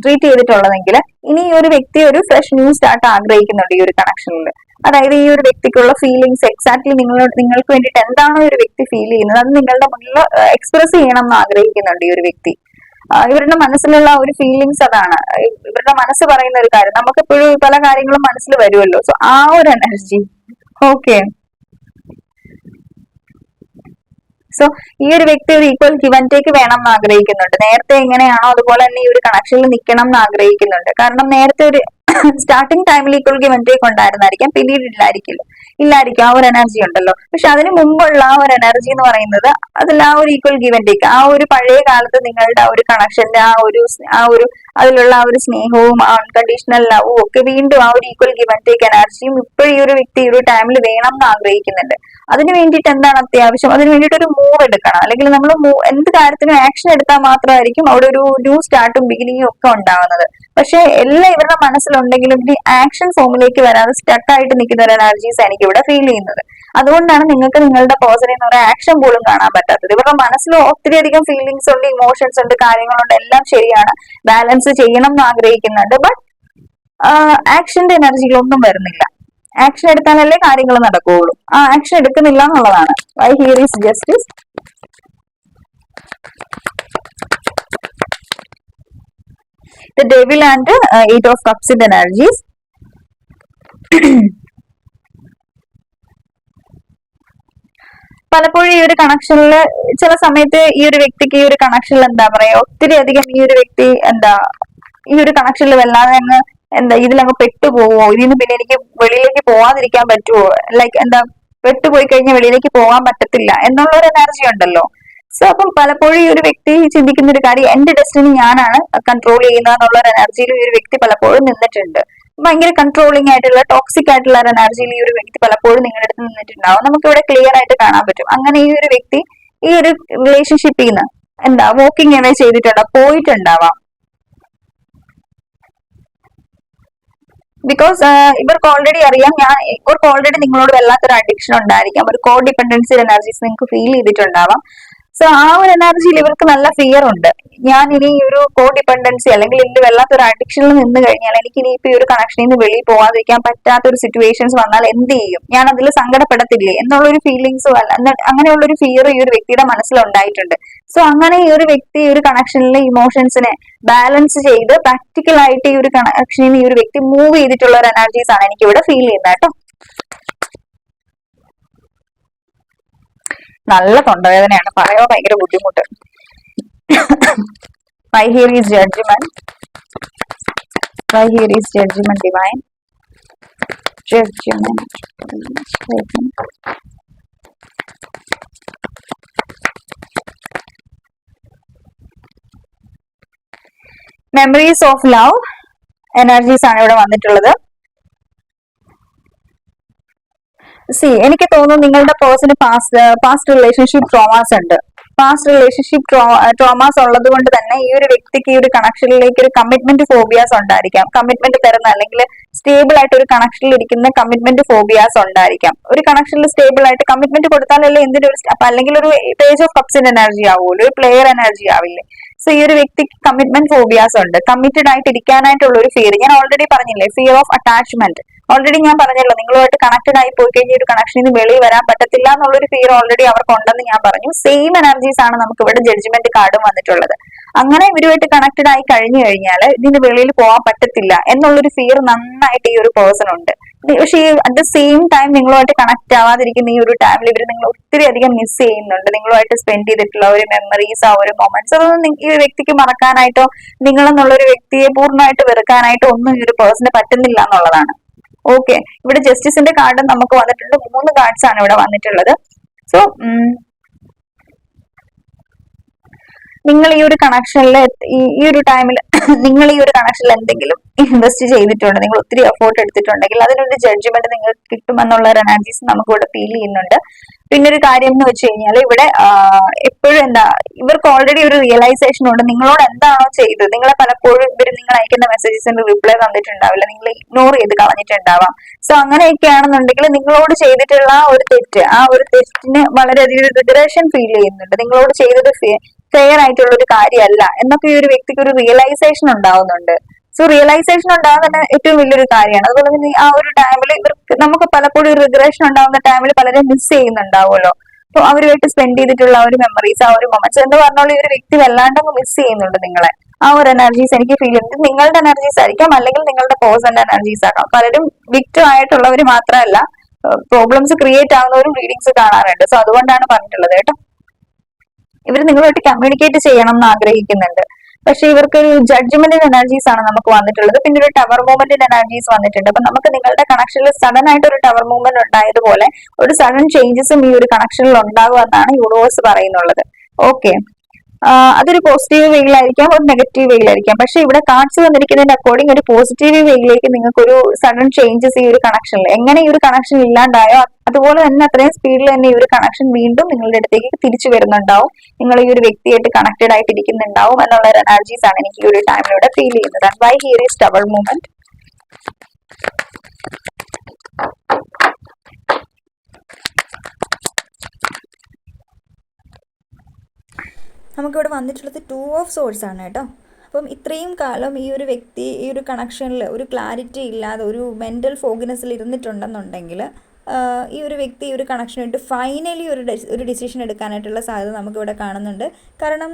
ട്രീറ്റ് ചെയ്തിട്ടുള്ളതെങ്കിൽ ഇനി ഈ ഒരു വ്യക്തി ഒരു ഫ്രഷ് ന്യൂ സ്റ്റാർട്ട് ആഗ്രഹിക്കുന്നുണ്ട് ഈ ഒരു കണക്ഷനിൽ. അതായത് ഈ ഒരു വ്യക്തിക്കുള്ള ഫീലിംഗ്സ് എക്സാക്ട്ലി നിങ്ങൾക്ക് വേണ്ടിയിട്ട് എന്താണോ ഒരു വ്യക്തി ഫീൽ ചെയ്യുന്നത് അത് നിങ്ങളുടെ മുന്നിൽ എക്സ്പ്രസ് ചെയ്യണം എന്ന് ആഗ്രഹിക്കുന്നുണ്ട് ഈ ഒരു വ്യക്തി. ഇവരുടെ മനസ്സിലുള്ള ഒരു ഫീലിങ്സ് അതാണ്. ഇവരുടെ മനസ്സ് പറയുന്ന ഒരു കാര്യം നമുക്കെപ്പോഴും പല കാര്യങ്ങളും മനസ്സിൽ വരുമല്ലോ. സോ ആ ഒരു എനർജി. ഓക്കെ, സോ ഈ ഒരു വ്യക്തി ഒരു ഈക്വൽ ഗിവ് ആൻഡ് ടേക്ക് വേണം എന്ന് ആഗ്രഹിക്കുന്നുണ്ട്. നേരത്തെ എങ്ങനെയാണോ അതുപോലെ തന്നെ ഈ ഒരു കണക്ഷനിൽ നിൽക്കണം എന്ന് ആഗ്രഹിക്കുന്നുണ്ട്. കാരണം നേരത്തെ ഒരു സ്റ്റാർട്ടിംഗ് ടൈമിൽ ഈക്വൽ ഗിവ് ആൻഡ് ടേക്ക് ഉണ്ടായിരുന്നായിരിക്കാം, പിന്നീട് ഇല്ലായിരിക്കും ആ ഒരു എനർജി ഉണ്ടല്ലോ. പക്ഷെ അതിന് മുമ്പുള്ള ആ ഒരു എനർജി എന്ന് പറയുന്നത് അതിൽ ആ ഒരു ഈക്വൽ ഗിവ് ആൻഡ് ടേക്ക്, ആ ഒരു പഴയ കാലത്ത് നിങ്ങളുടെ ആ ഒരു കണക്ഷന്റെ അതിലുള്ള ആ ഒരു സ്നേഹവും ആ അൺകണ്ടീഷണൽ ലവും ഒക്കെ വീണ്ടും ആ ഒരു ഈക്വൽ ഗിവ് ആൻഡ് ടേക്ക് എനർജിയും ഇപ്പോഴും ഈ ഒരു വ്യക്തി ഈ ഒരു ടൈമിൽ വേണം എന്ന് ആഗ്രഹിക്കുന്നുണ്ട്. അതിന് വേണ്ടിയിട്ട് എന്താണ് അത്യാവശ്യം? അതിന് വേണ്ടിയിട്ട് ഒരു മൂവ് എടുക്കണം. അല്ലെങ്കിൽ നമ്മൾ എന്ത് കാര്യത്തിനും ആക്ഷൻ എടുത്താൽ മാത്രമായിരിക്കും അവിടെ ഒരു ന്യൂ സ്റ്റാർട്ടും ബിഗിനിങ്ങും ഒക്കെ ഉണ്ടാവുന്നത്. പക്ഷെ എല്ലാം ഇവരുടെ മനസ്സിലുണ്ടെങ്കിലും ഈ ആക്ഷൻ ഫോമിലേക്ക് വരാതെ സ്റ്റക്ക് ആയിട്ട് നിൽക്കുന്ന ഒരു എനർജീസ് എനിക്ക് ഇവിടെ ഫീൽ ചെയ്യുന്നത്. അതുകൊണ്ടാണ് നിങ്ങൾക്ക് നിങ്ങളുടെ പേഴ്സണിൽ നിന്ന് ഒരു ആക്ഷൻ പോലും കാണാൻ പറ്റാത്തത്. ഇവരുടെ മനസ്സിൽ ഒത്തിരി അധികം ഫീലിംഗ്സ് ഉണ്ട്, ഇമോഷൻസ് ഉണ്ട്, കാര്യങ്ങളുണ്ട്, എല്ലാം ശരിയാണ്, ബാലൻസ് ചെയ്യണം എന്ന് ആഗ്രഹിക്കുന്നുണ്ട്. ബട്ട് ആക്ഷന്റെ എനർജികളൊന്നും വരുന്നില്ല. ആക്ഷൻ എടുത്താലല്ലേ കാര്യങ്ങൾ നടക്കുകയുള്ളൂ. ആ ആക്ഷൻ എടുക്കുന്നില്ല എന്നുള്ളതാണ്. Why here is justice. The devil and eight of cups in energies. പലപ്പോഴും ഈ ഒരു കണക്ഷനിൽ ചില സമയത്ത് ഈ ഒരു വ്യക്തിക്ക് ഈ ഒരു കണക്ഷനിൽ എന്താ പറയാ ഒത്തിരി അധികം ഈ ഒരു വ്യക്തി ഈ ഒരു കണക്ഷനിൽ വല്ലാതെ അങ്ങ് ഇതിലങ്ങ് പെട്ടുപോവോ, ഇതിന് പിന്നെ എനിക്ക് വെളിയിലേക്ക് പോവാതിരിക്കാൻ പറ്റുമോ, പെട്ടുപോയി കഴിഞ്ഞാൽ വെളിയിലേക്ക് പോകാൻ പറ്റത്തില്ല എന്നുള്ള ഒരു എനർജി ഉണ്ടല്ലോ. സോ അപ്പം പലപ്പോഴും ഈ ഒരു വ്യക്തി ചിന്തിക്കുന്ന ഒരു കാര്യം എന്റെ ഡെസ്റ്റിനി ഞാനാണ് കൺട്രോൾ ചെയ്യുന്നത് എന്നുള്ള ഒരു എനർജിയിൽ ഈ ഒരു വ്യക്തി പലപ്പോഴും നിന്നിട്ടുണ്ട്. ഭയങ്കര കൺട്രോളിങ് ആയിട്ടുള്ള ടോക്സിക് ആയിട്ടുള്ള ഒരു എനർജിയിൽ ഈ ഒരു വ്യക്തി പലപ്പോഴും നിങ്ങളുടെ അടുത്ത് നിന്നിട്ടുണ്ടാവും. നമുക്ക് ഇവിടെ ക്ലിയർ ആയിട്ട് കാണാൻ പറ്റും. അങ്ങനെ ഈ ഒരു വ്യക്തി ഈ ഒരു റിലേഷൻഷിപ്പിൽ നിന്ന് വോക്കിംഗ് അവേ ചെയ്തിട്ടുണ്ടാവും, പോയിട്ടുണ്ടാവാം. ബിക്കോസ് ഇവർക്ക് ഓൾറെഡി അറിയാം, ഇവർക്ക് ഓൾറെഡി നിങ്ങളോട് വല്ലാത്തൊരു അഡിക്ഷൻ ഉണ്ടായിരിക്കാം, ഒരു കോ ഡിപ്പെൻഡൻസി എനർജീസ് നിങ്ങൾക്ക് ഫീൽ ചെയ്തിട്ടുണ്ടാവാം. സോ ആ ഒരു എനർജിയിൽ ഇവർക്ക് നല്ല ഫിയർ ഉണ്ട്. ഞാൻ ഇനി ഒരു കോ ഡിപ്പെൻഡൻസി അല്ലെങ്കിൽ ഇതിൽ വല്ലാത്തൊരു അഡിക്ഷനിൽ നിന്ന് കഴിഞ്ഞാൽ എനിക്ക് ഇനി ഇപ്പൊ ഈ ഒരു കണക്ഷനിൽ നിന്ന് വെളിയിൽ പോകാതിരിക്കാൻ പറ്റാത്ത ഒരു സിറ്റുവേഷൻസ് വന്നാൽ എന്ത് ചെയ്യും, ഞാൻ അതിൽ സങ്കടപ്പെടത്തില്ലേ എന്നുള്ളൊരു ഫീലിങ്സും അല്ല, അങ്ങനെയുള്ള ഒരു ഫിയർ ഈ ഒരു വ്യക്തിയുടെ മനസ്സിലുണ്ടായിട്ടുണ്ട്. സോ അങ്ങനെ ഈ ഒരു വ്യക്തി ഈ ഒരു കണക്ഷനിലെ ഇമോഷൻസിനെ ബാലൻസ് ചെയ്ത് പ്രാക്ടിക്കൽ ആയിട്ട് ഈ ഒരു കണക്ഷനിൽ ഈ ഒരു വ്യക്തി മൂവ് ചെയ്തിട്ടുള്ള ഒരു എനർജീസ് ആണ് എനിക്ക് ഇവിടെ ഫീൽ ചെയ്യുന്നത് കേട്ടോ. നല്ല തൊണ്ടവേദനയാണ്, പറയാൻ ഭയങ്കര ബുദ്ധിമുട്ട്. Why here is judgment? Why here is judgment, divine? Judgment. Memories of love energies ആണ് ഇവിടെ വന്നിട്ടുള്ളത്. എനിക്ക് തോന്നുന്നു നിങ്ങളുടെ പേഴ്സണ് പാസ്റ്റ് റിലേഷൻഷിപ്പ് ട്രോമാസ് ഉണ്ട്. പാസ്റ്റ് റിലേഷൻഷിപ്പ് ട്രോമാസ് ഉള്ളത് കൊണ്ട് തന്നെ ഈ ഒരു വ്യക്തിക്ക് ഈ ഒരു കണക്ഷനിലേക്ക് ഒരു കമ്മിറ്റ്മെന്റ് ഫോബിയാസ് ഉണ്ടായിരിക്കാം. കമ്മിറ്റ്മെന്റ് തരുന്ന അല്ലെങ്കിൽ സ്റ്റേബിൾ ആയിട്ട് ഒരു കണക്ഷനിൽ ഇരിക്കുന്ന കമ്മിറ്റ്മെന്റ് ഫോബിയാസ് ഉണ്ടായിരിക്കാം. ഒരു കണക്ഷനിൽ സ്റ്റേബിൾ ആയിട്ട് കമ്മിറ്റ്മെന്റ് കൊടുത്താലല്ലേ എന്തിനും ഒരു അല്ലെങ്കിൽ ഒരു പേജ് ഓഫ് കപ്സിന്റെ എനർജി ആവുമല്ലോ, ഒരു പ്ലെയർ എനർജി ആവില്ലേ. സോ ഈ ഒരു വ്യക്തിക്ക് കമ്മിറ്റ്മെന്റ് ഫോബിയാസ് ഉണ്ട്. കമ്മിറ്റഡ് ആയിട്ട് ഇരിക്കാനായിട്ടുള്ള ഒരു ഫിയർ, ഞാൻ ഓൾറെഡി പറഞ്ഞില്ലേ, ഫിയർ ഓഫ് അറ്റാച്ച്മെന്റ്. ഓൾറെഡി ഞാൻ പറഞ്ഞല്ലോ, നിങ്ങളുമായിട്ട് കണക്റ്റഡ് ആയി പോയി കഴിഞ്ഞാൽ ഒരു കണക്ഷനിൽ നിന്ന് വെളിയിൽ വരാൻ പറ്റത്തില്ല എന്നുള്ളൊരു ഫിയർ ഓൾറെഡി അവർക്ക് ഉണ്ടെന്ന് ഞാൻ പറഞ്ഞു. സെയിം എനർജീസ് ആണ് നമുക്ക് ഇവിടെ ജഡ്ജ്മെന്റ് കാർഡും വന്നിട്ടുള്ളത്. അങ്ങനെ ഇവരുമായിട്ട് കണക്റ്റഡ് ആയി കഴിഞ്ഞു കഴിഞ്ഞാൽ ഇതിന് വെളിയിൽ പോകാൻ പറ്റത്തില്ല എന്നുള്ളൊരു ഫിയർ നന്നായിട്ട് ഈ ഒരു പേഴ്സൺ ഉണ്ട്. പക്ഷേ അറ്റ് ദ സെയിം ടൈം നിങ്ങളുമായിട്ട് കണക്ട് ആവാതിരിക്കുന്ന ഈ ഒരു ടൈമിൽ ഇവർ നിങ്ങൾ ഒത്തിരി അധികം മിസ് ചെയ്യുന്നുണ്ട്. നിങ്ങളുമായിട്ട് സ്പെൻഡ് ചെയ്തിട്ടുള്ള ഒരു മെമ്മറീസ്, ആ ഒരു മൊമെന്റ്സ്, അതൊന്നും ഈ ഒരു വ്യക്തിക്ക് മറക്കാനായിട്ടോ നിങ്ങളെന്നുള്ളൊരു വ്യക്തിയെ പൂർണ്ണമായിട്ട് വെറുക്കാനായിട്ടോ ഒന്നും ഈ ഒരു പേഴ്സണ് പറ്റുന്നില്ല എന്നുള്ളതാണ്. ഓക്കെ, ഇവിടെ ജസ്റ്റിസിന്റെ കാർഡ് നമുക്ക് വന്നിട്ടുണ്ട്. 3 കാർഡ്സ് ആണ് ഇവിടെ വന്നിട്ടുള്ളത്. സോ നിങ്ങൾ ഈ ഒരു കണക്ഷനിൽ ഈ ഒരു ടൈമിൽ നിങ്ങൾ ഈ ഒരു കണക്ഷനിൽ എന്തെങ്കിലും ഇൻവെസ്റ്റ് ചെയ്തിട്ടുണ്ട്, നിങ്ങൾ ഒത്തിരി എഫോർട്ട് എടുത്തിട്ടുണ്ടെങ്കിൽ അതിനൊരു ജഡ്ജ്മെന്റ് നിങ്ങൾക്ക് കിട്ടുമെന്നുള്ള ഒരു എനർജീസ് നമുക്ക് ഇവിടെ ഫീൽ ചെയ്യുന്നുണ്ട്. പിന്നെ ഒരു കാര്യം എന്ന് വെച്ച് കഴിഞ്ഞാൽ ഇവിടെ എപ്പോഴും ഇവർക്ക് ഓൾറെഡി ഒരു റിയലൈസേഷൻ ഉണ്ട് നിങ്ങളോട് എന്താണോ ചെയ്തത്. നിങ്ങളെ പലപ്പോഴും നിങ്ങൾ അയക്കുന്ന മെസ്സേജസിന് റിപ്ലൈ തന്നിട്ടുണ്ടാവില്ല, നിങ്ങൾ ഇഗ്നോർ ചെയ്ത് കളഞ്ഞിട്ടുണ്ടാവാം. സോ അങ്ങനെയൊക്കെ ആണെന്നുണ്ടെങ്കിൽ നിങ്ങളോട് ചെയ്തിട്ടുള്ള ആ ഒരു തെറ്റിന് വളരെയധികം റിഗ്രഷൻ ഫീൽ ചെയ്യുന്നുണ്ട്. നിങ്ങളോട് ചെയ്തത് ഫെയർ ആയിട്ടുള്ള ഒരു കാര്യമല്ല എന്നൊക്കെ ഈ ഒരു വ്യക്തിക്ക് ഒരു റിയലൈസേഷൻ ഉണ്ടാവുന്നുണ്ട്. സോ റിയലൈസേഷൻ ഉണ്ടാകുന്ന ഏറ്റവും വലിയൊരു കാര്യമാണ്. അതുപോലെ തന്നെ ആ ഒരു ടൈമിൽ ഇവർക്ക് നമുക്ക് പലപ്പോഴും റിഗ്രഷൻ ഉണ്ടാകുന്ന ടൈമിൽ പലരും മിസ് ചെയ്യുന്നുണ്ടാവുമല്ലോ. അപ്പൊ അവരുമായിട്ട് സ്പെൻഡ് ചെയ്തിട്ടുള്ള ആ ഒരു മെമ്മറീസ്, ആ ഒരു മൊമെന്റ്സ് എന്ന് പറഞ്ഞാൽ ഈ ഒരു വ്യക്തി വല്ലാണ്ടങ്ങ് മിസ് ചെയ്യുന്നുണ്ട് നിങ്ങളെ. ആ ഒരു എനർജീസ് എനിക്ക് ഫീൽ ചെയ്യുന്നത് നിങ്ങളുടെ എനർജീസ് ആയിരിക്കാം, അല്ലെങ്കിൽ നിങ്ങളുടെ പേഴ്സന്റെ എനർജീസ് ആക്കാം. പലരും വിക്ടിം ആയിട്ടുള്ളവർ മാത്രമല്ല, പ്രോബ്ലംസ് ക്രിയേറ്റ് ആവുന്നവരും റീഡിങ്സ് കാണാറുണ്ട്. സോ അതുകൊണ്ടാണ് പറഞ്ഞിട്ടുള്ളത് കേട്ടോ. ഇവർ നിങ്ങളുമായിട്ട് കമ്മ്യൂണിക്കേറ്റ് ചെയ്യണം എന്ന് ആഗ്രഹിക്കുന്നുണ്ട്. പക്ഷെ ഇവർക്ക് ഒരു ജഡ്ജ്മെന്റിന്റെ എനർജീസ് ആണ് നമുക്ക് വന്നിട്ടുള്ളത്. പിന്നെ ഒരു ടവർ മൂവ്മെന്റിന്റെ എനർജീസ് വന്നിട്ടുണ്ട്. അപ്പൊ നമുക്ക് നിങ്ങളുടെ കണക്ഷനിൽ സഡൻ ആയിട്ട് ഒരു ടവർ മൂവ്മെന്റ് ഉണ്ടായതുപോലെ ഒരു സഡൻ ചേഞ്ചസും ഈ ഒരു കണക്ഷനിൽ ഉണ്ടാകും എന്നാണ് യൂണിവേഴ്സ് പറയുന്നുള്ളത്. ഓക്കെ, അതൊരു പോസിറ്റീവ് വേയിലായിരിക്കാം, ഒരു നെഗറ്റീവ് വേയിലായിരിക്കാം. പക്ഷെ ഇവിടെ കാർഡ്സ് വന്നിരിക്കുന്നതിന്റെ അക്കോർഡിംഗ് ഒരു പോസിറ്റീവ് വേയിലേക്ക് നിങ്ങൾക്ക് ഒരു സഡൻ ചേഞ്ചസ് ഈ ഒരു കണക്ഷനിൽ, എങ്ങനെ ഈ ഒരു കണക്ഷൻ ഇല്ലാണ്ടായോ അതുപോലെ തന്നെ അത്രയും സ്പീഡിൽ തന്നെ ഈ ഒരു കണക്ഷൻ വീണ്ടും നിങ്ങളുടെ അടുത്തേക്ക് തിരിച്ചു വരുന്നുണ്ടാവും. നിങ്ങൾ ഈ ഒരു വ്യക്തിയായിട്ട് കണക്റ്റഡ് ആയിട്ട് ഇരിക്കുന്നുണ്ടാവും എന്നുള്ള ഒരു എനർജീസ് ആണ് എനിക്ക് ഈ ഒരു ടൈമിലൂടെ ഫീൽ ചെയ്യുന്നത്. And why here is tower movement. നമുക്കിവിടെ വന്നിട്ടുള്ളത് 2 ഓഫ് സോഴ്സ് ആണ് കേട്ടോ. അപ്പം ഇത്രയും കാലം ഈ ഒരു വ്യക്തി ഈ ഒരു കണക്ഷനിൽ ഒരു ക്ലാരിറ്റി ഇല്ലാതെ ഒരു മെൻ്റൽ ഫോഗിനെസ്സിൽ ഇരുന്നിട്ടുണ്ടെന്നുണ്ടെങ്കിൽ ഈ ഒരു വ്യക്തി ഈ ഒരു കണക്ഷനായിട്ട് ഫൈനലി ഒരു ഡിസിഷൻ എടുക്കാനായിട്ടുള്ള സാധ്യത നമുക്കിവിടെ കാണുന്നുണ്ട്. കാരണം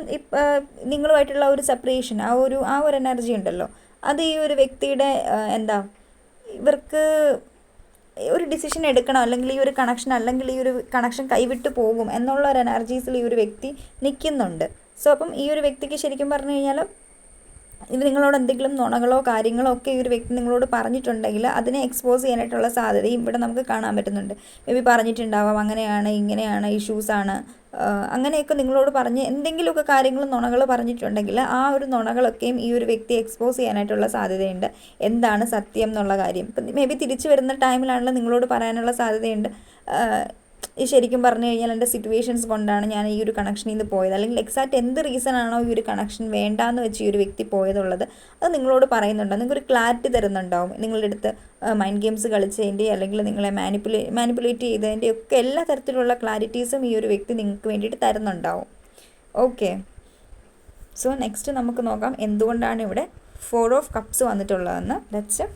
നിങ്ങളുമായിട്ടുള്ള ഒരു സെപ്പറേഷൻ, ആ ഒരു എനർജി ഉണ്ടല്ലോ, അത് ഈ ഒരു വ്യക്തിയുടെ ഇവർക്ക് ഒരു ഡിസിഷൻ എടുക്കണം, അല്ലെങ്കിൽ ഈ ഒരു കണക്ഷൻ, അല്ലെങ്കിൽ ഈ ഒരു കണക്ഷൻ കൈവിട്ട് പോകും എന്നുള്ള ഒരു എനർജീസിൽ ഈ ഒരു വ്യക്തി നിൽക്കുന്നുണ്ട്. സോ അപ്പം ഈ ഒരു വ്യക്തിക്ക് ശരിക്കും പറഞ്ഞു കഴിഞ്ഞാൽ ഇത് നിങ്ങളോട് എന്തെങ്കിലും നുണകളോ കാര്യങ്ങളോ ഒക്കെ ഈ ഒരു വ്യക്തി നിങ്ങളോട് പറഞ്ഞിട്ടുണ്ടെങ്കിൽ അതിനെ എക്സ്പോസ് ചെയ്യാനായിട്ടുള്ള സാധ്യതയും ഇവിടെ നമുക്ക് കാണാൻ പറ്റുന്നുണ്ട്. മേ ബി പറഞ്ഞിട്ടുണ്ടാവാം അങ്ങനെയാണ് ഇങ്ങനെയാണ് ഇഷ്യൂസാണ് അങ്ങനെയൊക്കെ നിങ്ങളോട് പറഞ്ഞ് എന്തെങ്കിലുമൊക്കെ കാര്യങ്ങൾ നുണകൾ പറഞ്ഞിട്ടുണ്ടെങ്കിൽ ആ ഒരു നുണകളൊക്കെയും ഈ ഒരു വ്യക്തി എക്സ്പോസ് ചെയ്യാനായിട്ടുള്ള സാധ്യതയുണ്ട്. എന്താണ് സത്യം എന്നുള്ള കാര്യം ഇപ്പം മേ ബി തിരിച്ചു വരുന്ന ടൈമിലാണല്ലോ നിങ്ങളോട് പറയാനുള്ള സാധ്യതയുണ്ട്. ഈ ശരിക്കും പറഞ്ഞു കഴിഞ്ഞാൽ എൻ്റെ സിറ്റുവേഷൻസ് കൊണ്ടാണ് ഞാൻ ഈ ഒരു കണക്ഷനിൽ നിന്ന് പോയത്, അല്ലെങ്കിൽ എക്സാക്റ്റ് എന്ത് റീസൺ ആണോ ഈ ഒരു കണക്ഷൻ വേണ്ടാന്ന് വെച്ച് ഈ ഒരു വ്യക്തി പോയതുള്ളത് അത് നിങ്ങളോട് പറയുന്നുണ്ടോ, നിങ്ങൾക്കൊരു ക്ലാരിറ്റി തരുന്നുണ്ടാവും. നിങ്ങളുടെ അടുത്ത് മൈൻഡ് ഗെയിംസ് കളിച്ചതിൻ്റെ അല്ലെങ്കിൽ നിങ്ങളെ മാനിപ്പുലേറ്റ് ചെയ്തതിൻ്റെ ഒക്കെ എല്ലാ തരത്തിലുള്ള ക്ലാരിറ്റീസും ഈ ഒരു വ്യക്തി നിങ്ങൾക്ക് വേണ്ടിയിട്ട് തരുന്നുണ്ടാവും. ഓക്കെ, സോ നെക്സ്റ്റ് നമുക്ക് നോക്കാം എന്തുകൊണ്ടാണ് ഇവിടെ 4 ഓഫ് കപ്സ് വന്നിട്ടുള്ളതെന്ന്. That's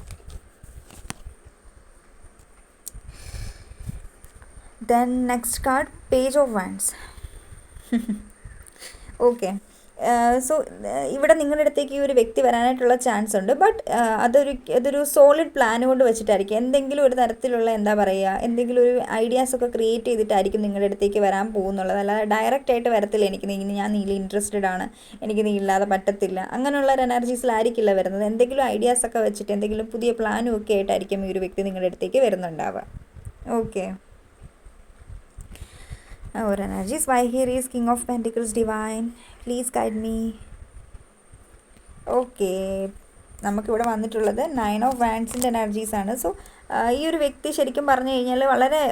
then next card Page of Wands. Okay, so ഇവിടെ നിങ്ങളുടെ അടുത്തേക്ക് ഈ ഒരു വ്യക്തി വരാനായിട്ടുള്ള ചാൻസ് ഉണ്ട്. ബട്ട് അതൊരു സോളിഡ് പ്ലാൻ കൊണ്ട് വെച്ചിട്ടായിരിക്കും. എന്തെങ്കിലും ഒരു തരത്തിലുള്ള എന്താ പറയുക, എന്തെങ്കിലും ഒരു ഐഡിയാസൊക്കെ ക്രിയേറ്റ് ചെയ്തിട്ടായിരിക്കും നിങ്ങളുടെ അടുത്തേക്ക് വരാൻ പോകുന്നുള്ളത്. അല്ലാതെ ഡയറക്റ്റ് ആയിട്ട് വരത്തില്ല. ഞാൻ നീല ഇൻട്രസ്റ്റഡ് ആണ്, എനിക്ക് നീ ഇല്ലാതെ പറ്റത്തില്ല, അങ്ങനെയുള്ള ഒരു എനർജീസിലായിരിക്കില്ല വരുന്നത്. എന്തെങ്കിലും ഐഡിയാസൊക്കെ വെച്ചിട്ട് എന്തെങ്കിലും പുതിയ പ്ലാനും ഒക്കെ ആയിട്ടായിരിക്കും ഈ ഒരു വ്യക്തി നിങ്ങളുടെ അടുത്തേക്ക് വരുന്നുണ്ടാവുക. Okay, our energies. Why here is King of Pentacles divine, please guide me. Okay, നമുക്കിവിടെ വന്നിട്ടുള്ളത് 9 ഓഫ് വാൻഡ്സിൻ്റെ എനർജീസാണ്. സോ ഈ ഒരു വ്യക്തി ശരിക്കും പറഞ്ഞു കഴിഞ്ഞാൽ വളരെ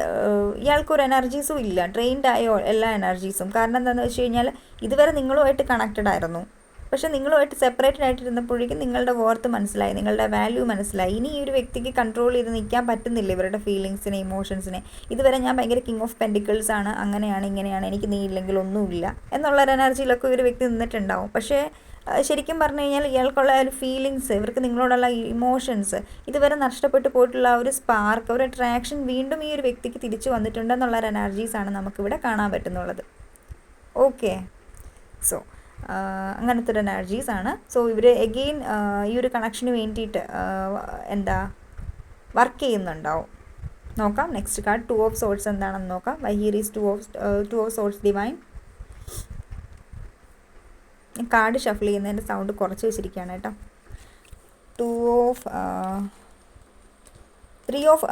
ഇയാൾക്കൊരു എനർജീസും ഇല്ല, ഡ്രെയിൻഡ് ആയോ എല്ലാ എനർജീസും. കാരണം എന്താണെന്ന് വെച്ച് കഴിഞ്ഞാൽ ഇതുവരെ നിങ്ങളുമായിട്ട് കണക്റ്റഡ് ആയിരുന്നു, പക്ഷേ നിങ്ങളുമായിട്ട് സെപ്പറേറ്റഡ് ആയിട്ടിരുന്നപ്പോഴേക്കും നിങ്ങളുടെ വർത്ത് മനസ്സിലായി, നിങ്ങളുടെ വാല്യൂ മനസ്സിലായി. ഇനി ഈ ഒരു വ്യക്തിക്ക് കൺട്രോൾ ചെയ്ത് നിൽക്കാൻ പറ്റുന്നില്ല ഇവരുടെ ഫീലിങ്സിനെ, ഇമോഷൻസിനെ. ഇതുവരെ ഞാൻ ഭയങ്കര കിങ് ഓഫ് പെൻറ്റിക്കിൾസ് ആണ്, അങ്ങനെയാണ് ഇങ്ങനെയാണ്, എനിക്ക് നീ ഇല്ലെങ്കിൽ ഒന്നുമില്ല എന്നുള്ളൊരു എനർജിയിലൊക്കെ ഒരു വ്യക്തി നിന്നിട്ടുണ്ടാവും. പക്ഷേ ശരിക്കും പറഞ്ഞു കഴിഞ്ഞാൽ ഇയാൾക്കുള്ള ഒരു ഫീലിങ്സ്, ഇവർക്ക് നിങ്ങളോടുള്ള ഇമോഷൻസ്, ഇതുവരെ നഷ്ടപ്പെട്ടു പോയിട്ടുള്ള ഒരു സ്പാർക്ക്, ഒരു അട്രാക്ഷൻ വീണ്ടും ഈ ഒരു വ്യക്തിക്ക് തിരിച്ചു വന്നിട്ടുണ്ടെന്നുള്ളൊരു എനർജീസാണ് നമുക്കിവിടെ കാണാൻ പറ്റുന്നുള്ളത്. ഓക്കെ, സോ അങ്ങനത്തെ ഒരു എനർജീസാണ്. സോ ഇവർ എഗെയിൻ ഈ ഒരു കണക്ഷന് വേണ്ടിയിട്ട് എന്താ വർക്ക് ചെയ്യുന്നുണ്ടാവും. നോക്കാം നെക്സ്റ്റ് കാർഡ് 2 ഓഫ് സോർട്സ് എന്താണെന്ന് നോക്കാം. Why here is 2 of swords divine. Card shuffle ചെയ്യുന്നതിൻ്റെ സൗണ്ട് കുറച്ച് വെച്ചിരിക്കുകയാണ് കേട്ടോ. 3 ഓഫ്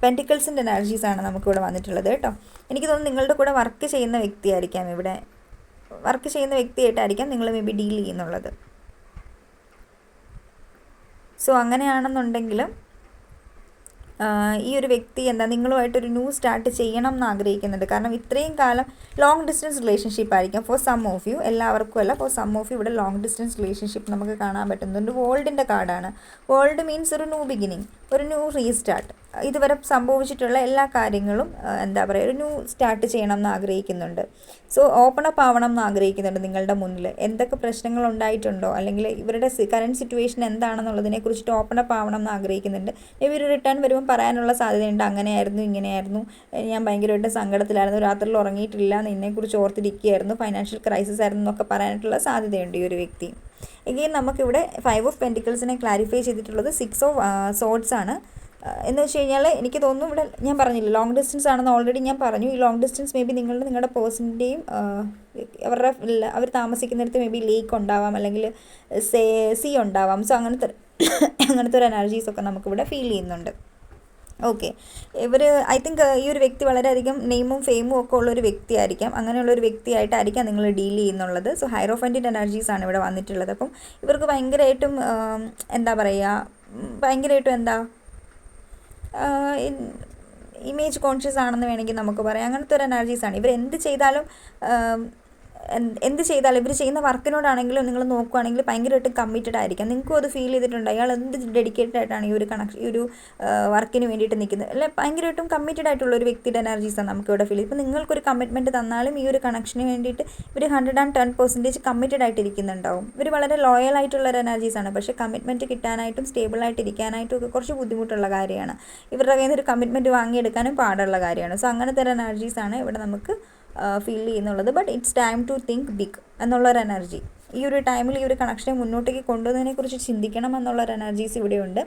പെൻറ്റിക്കിൾസിൻ്റെ എനർജീസാണ് നമുക്കിവിടെ വന്നിട്ടുള്ളത് കേട്ടോ. എനിക്ക് തോന്നുന്നു നിങ്ങളുടെ കൂടെ വർക്ക് ചെയ്യുന്ന വ്യക്തിയായിരിക്കാം, ഇവിടെ വർക്ക് ചെയ്യുന്ന വ്യക്തിയായിട്ടായിരിക്കാം നിങ്ങൾ മേ ബി ഡീൽ ചെയ്യുന്നുള്ളത്. സോ അങ്ങനെയാണെന്നുണ്ടെങ്കിലും ഈ ഒരു വ്യക്തി നിങ്ങളുമായിട്ടൊരു ന്യൂ സ്റ്റാർട്ട് ചെയ്യണം എന്ന് ആഗ്രഹിക്കുന്നുണ്ട്. കാരണം ഇത്രയും കാലം ലോങ് ഡിസ്റ്റൻസ് റിലേഷൻഷിപ്പ് ആയിരിക്കും ഫോർ സം ഓഫ് യു, എല്ലാവർക്കും അല്ല, ഫോർ സം ഓഫ് യു ഇവിടെ ലോങ് ഡിസ്റ്റൻസ് റിലേഷൻഷിപ്പ് നമുക്ക് കാണാൻ പറ്റുന്നുണ്ട്. വേൾഡിൻ്റെ കാർഡാണ്. വേൾഡ് മീൻസ് ഒരു ന്യൂ ബിഗിനിങ്, ഒരു ന്യൂ റീസ്റ്റാർട്ട്. ഇതുവരെ സംഭവിച്ചിട്ടുള്ള എല്ലാ കാര്യങ്ങളും എന്താ പറയുക, ഒരു ന്യൂ സ്റ്റാർട്ട് ചെയ്യണം എന്ന് ആഗ്രഹിക്കുന്നുണ്ട്. സോ ഓപ്പൺ അപ്പ് ആവണം എന്ന് ആഗ്രഹിക്കുന്നുണ്ട് നിങ്ങളുടെ മുന്നിൽ. എന്തൊക്കെ പ്രശ്നങ്ങൾ ഉണ്ടായിട്ടുണ്ടോ, അല്ലെങ്കിൽ ഇവരുടെ കറൻറ്റ് സിറ്റുവേഷൻ എന്താണെന്നുള്ളതിനെ കുറിച്ചിട്ട് ഓപ്പൺ അപ്പ് ആവണം എന്ന് ആഗ്രഹിക്കുന്നുണ്ട്. ഇവർ റിട്ടേൺ വരുമ്പോൾ പറയാനുള്ള സാധ്യതയുണ്ട്, അങ്ങനെയായിരുന്നു ഇങ്ങനെയായിരുന്നു, ഞാൻ ഭയങ്കരമായിട്ട് സങ്കടത്തിലായിരുന്നു, രാത്രിയിൽ ഉറങ്ങിയിട്ടില്ല, നിന്നെക്കുറിച്ച് ഓർത്തിരിക്കുകയായിരുന്നു, ഫൈനാൻഷ്യൽ ക്രൈസിസ് ആയിരുന്നു എന്നൊക്കെ പറയാനായിട്ടുള്ള സാധ്യതയുണ്ട് ഈ ഒരു വ്യക്തി. എഗെയിൻ നമുക്കിവിടെ 5 ഓഫ് പെൻറ്റിക്കിൾസിനെ ക്ലാരിഫൈ ചെയ്തിട്ടുള്ളത് 6 ഓഫ് സോർഡ്സ് ആണ്. എന്ന് വെച്ച് കഴിഞ്ഞാൽ എനിക്ക് തോന്നുന്നു ഇവിടെ ഞാൻ പറഞ്ഞില്ല ലോങ് ഡിസ്റ്റൻസ് ആണെന്ന് ഓൾറെഡി ഞാൻ പറഞ്ഞു. ഈ ലോങ് ഡിസ്റ്റൻസ് മേ ബി നിങ്ങളുടെ പേഴ്സണിൻ്റെയും അവർ താമസിക്കുന്നിടത്ത് മേ ബി ലേക്ക് ഉണ്ടാവാം, അല്ലെങ്കിൽ സീ ഉണ്ടാവാം. സോ അങ്ങനത്തെ ഒരു എനർജീസൊക്കെ നമുക്കിവിടെ ഫീൽ ചെയ്യുന്നുണ്ട്. ഓക്കെ, ഐ തിങ്ക് ഈ ഒരു വ്യക്തി വളരെയധികം നെയിമും ഫെയിമും ഒക്കെ ഉള്ളൊരു വ്യക്തിയായിരിക്കാം. അങ്ങനെയുള്ളൊരു വ്യക്തിയായിട്ടായിരിക്കാം നിങ്ങൾ ഡീൽ ചെയ്യുന്നുള്ളത്. സോ ഹൈറോഫൻറ്റിൻ്റെ എനർജീസാണ് ഇവിടെ വന്നിട്ടുള്ളത്. അപ്പം ഇവർക്ക് ഭയങ്കരമായിട്ടും എന്താ പറയുക, ഭയങ്കരമായിട്ടും ഇമേജ് കോൺഷ്യസ് ആണെന്ന് വേണമെങ്കിൽ നമുക്ക് പറയാം. അങ്ങനത്തെ ഒരു എനർജീസാണ്. ഇവർ എന്ത് ചെയ്താലും ഇവർ ചെയ്യുന്ന വർക്കിനോടാണെങ്കിലും നിങ്ങൾ നോക്കുകയാണെങ്കിൽ ഭയങ്കരമായിട്ട് കമ്മിറ്റഡ് ആയിരിക്കാം. നിങ്ങൾക്കും അത് ഫീൽ ചെയ്തിട്ടുണ്ട്, അയാൾ എന്ത് ഡെഡിക്കേറ്റഡ് ആയിട്ടാണ് ഈ ഒരു വർക്കിന് വേണ്ടിയിട്ട് നിൽക്കുന്നത്, അല്ലെ ഭയങ്കരമായിട്ടും കമ്മിറ്റഡ് ആയിട്ടുള്ള ഒരു വ്യക്തിയുടെ എനർജീസാണ് നമുക്കിവിടെ ഫീൽ ചെയ്യും. ഇപ്പോൾ നിങ്ങൾക്കൊരു കമ്മിറ്റ്മെൻറ്റ് തന്നാലും ഈ ഒരു കണക്ഷന് വേണ്ടിയിട്ട് ഇവർ 110% കമ്മിറ്റഡ് ആയിട്ടിരിക്കുന്നുണ്ടാവും. ഇവർ വളരെ ലോയൽ ആയിട്ടുള്ള ഒരു എനർജീസാണ്. പക്ഷേ കമ്മിറ്റ്മെൻറ്റ് കിട്ടാനായിട്ടും സ്റ്റേബിളായിട്ട് ഇരിക്കാനായിട്ടും ഒക്കെ കുറച്ച് ബുദ്ധിമുട്ടുള്ള കാര്യമാണ്. ഇവരുടെ കയ്യിൽ നിന്ന് ഒരു കമ്മിറ്റ്മെൻറ്റ് വാങ്ങിയെടുക്കാനും പാടുള്ള കാര്യമാണ്. സോ അങ്ങനത്തെ ഒരു എനർജീസാണ് ഇവിടെ നമുക്ക് ഫീൽ ചെയ്യുന്നുള്ളത്. But it's time to think big എന്നുള്ളൊരു എനർജി ഈ ഒരു ടൈമിൽ ഈ ഒരു കണക്ഷനെ മുന്നോട്ടേക്ക് കൊണ്ടുപോകുന്നതിനെക്കുറിച്ച് ചിന്തിക്കണം എന്നുള്ളൊരു എനർജീസ് ഇവിടെയുണ്ട്.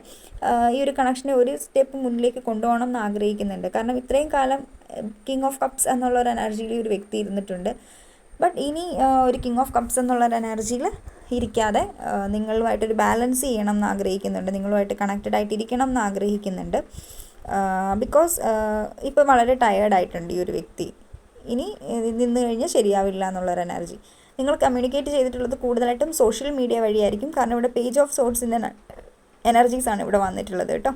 ഈ ഒരു കണക്ഷനെ ഒരു സ്റ്റെപ്പ് മുന്നിലേക്ക് കൊണ്ടുപോകണം എന്ന് ആഗ്രഹിക്കുന്നുണ്ട്. കാരണം ഇത്രയും കാലം കിങ് ഓഫ് കപ്സ് എന്നുള്ളൊരു എനർജിയിൽ ഒരു വ്യക്തി ഇരുന്നിട്ടുണ്ട്. ബട്ട് ഇനി ഒരു കിങ് ഓഫ് കപ്സ് എന്നുള്ളൊരു എനർജിയിൽ ഇരിക്കാതെ നിങ്ങളുമായിട്ടൊരു ബാലൻസ് ചെയ്യണം എന്ന് ആഗ്രഹിക്കുന്നുണ്ട്, നിങ്ങളുമായിട്ട് കണക്റ്റഡ് ആയിട്ട് ഇരിക്കണം എന്ന് ആഗ്രഹിക്കുന്നുണ്ട്. ബിക്കോസ് ഇപ്പോൾ വളരെ ടയേർഡായിട്ടുണ്ട് ഈ ഒരു വ്യക്തി. ഇനി നിന്ന് കഴിഞ്ഞാൽ ശരിയാവില്ല എന്നുള്ളൊരു എനർജി. നിങ്ങൾ കമ്മ്യൂണിക്കേറ്റ് ചെയ്തിട്ടുള്ളത് കൂടുതലായിട്ടും സോഷ്യൽ മീഡിയ വഴിയായിരിക്കും. കാരണം ഇവിടെ പേജ് ഓഫ് സോർട്സിൻ്റെ എനർജീസാണ് ഇവിടെ വന്നിട്ടുള്ളത് കേട്ടോ.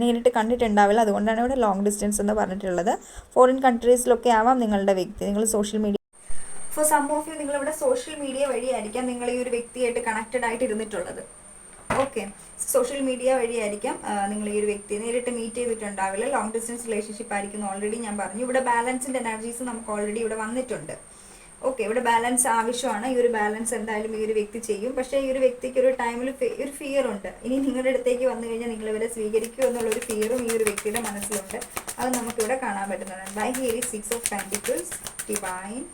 നേരിട്ട് കണ്ടിട്ടുണ്ടാവില്ല, അതുകൊണ്ടാണ് ഇവിടെ ലോങ് ഡിസ്റ്റൻസ് എന്ന് പറഞ്ഞിട്ടുള്ളത്. ഫോറിൻ കൺട്രീസിലൊക്കെ ആവാം നിങ്ങളുടെ വ്യക്തി. നിങ്ങൾ social media, for some of you നിങ്ങളിവിടെ സോഷ്യൽ മീഡിയ വഴിയായിരിക്കാം നിങ്ങൾ ഈ ഒരു വ്യക്തിയായിട്ട് കണക്റ്റഡ് ആയിട്ട് ഇരുന്നിട്ടുള്ളത്. ഓക്കെ, സോഷ്യൽ മീഡിയ വഴിയായിരിക്കാം നിങ്ങൾ ഈ ഒരു വ്യക്തിയെ നേരിട്ട് മീറ്റ് ചെയ്തിട്ടുണ്ടാവില്ല. ലോങ് ഡിസ്റ്റൻസ് റിലേഷൻഷിപ്പ് ആയിരിക്കും. ഓൾറെഡി ഞാൻ പറഞ്ഞു ഇവിടെ ബാലൻസിൻ്റെ എനർജീസ് നമുക്ക് ഓൾറെഡി ഇവിടെ വന്നിട്ടുണ്ട്. ഓക്കെ, ഇവിടെ ബാലൻസ് ആവശ്യമാണ്. ഈ ഒരു ബാലൻസ് എന്തായാലും ഈ ഒരു വ്യക്തി ചെയ്യും. പക്ഷേ ഈ ഒരു വ്യക്തിക്ക് ഒരു ടൈമിൽ ഒരു ഫിയർ ഉണ്ട്. ഇനി നിങ്ങളുടെ അടുത്തേക്ക് വന്നു കഴിഞ്ഞാൽ നിങ്ങൾ ഇവരെ സ്വീകരിക്കുമോ എന്നുള്ളൊരു ഫിയറും ഈ ഒരു വ്യക്തിയുടെ മനസ്സിലുണ്ട്. അത് നമുക്കിവിടെ കാണാൻ പറ്റുന്നതാണ്. By here is 6 of Pentacles. Divine,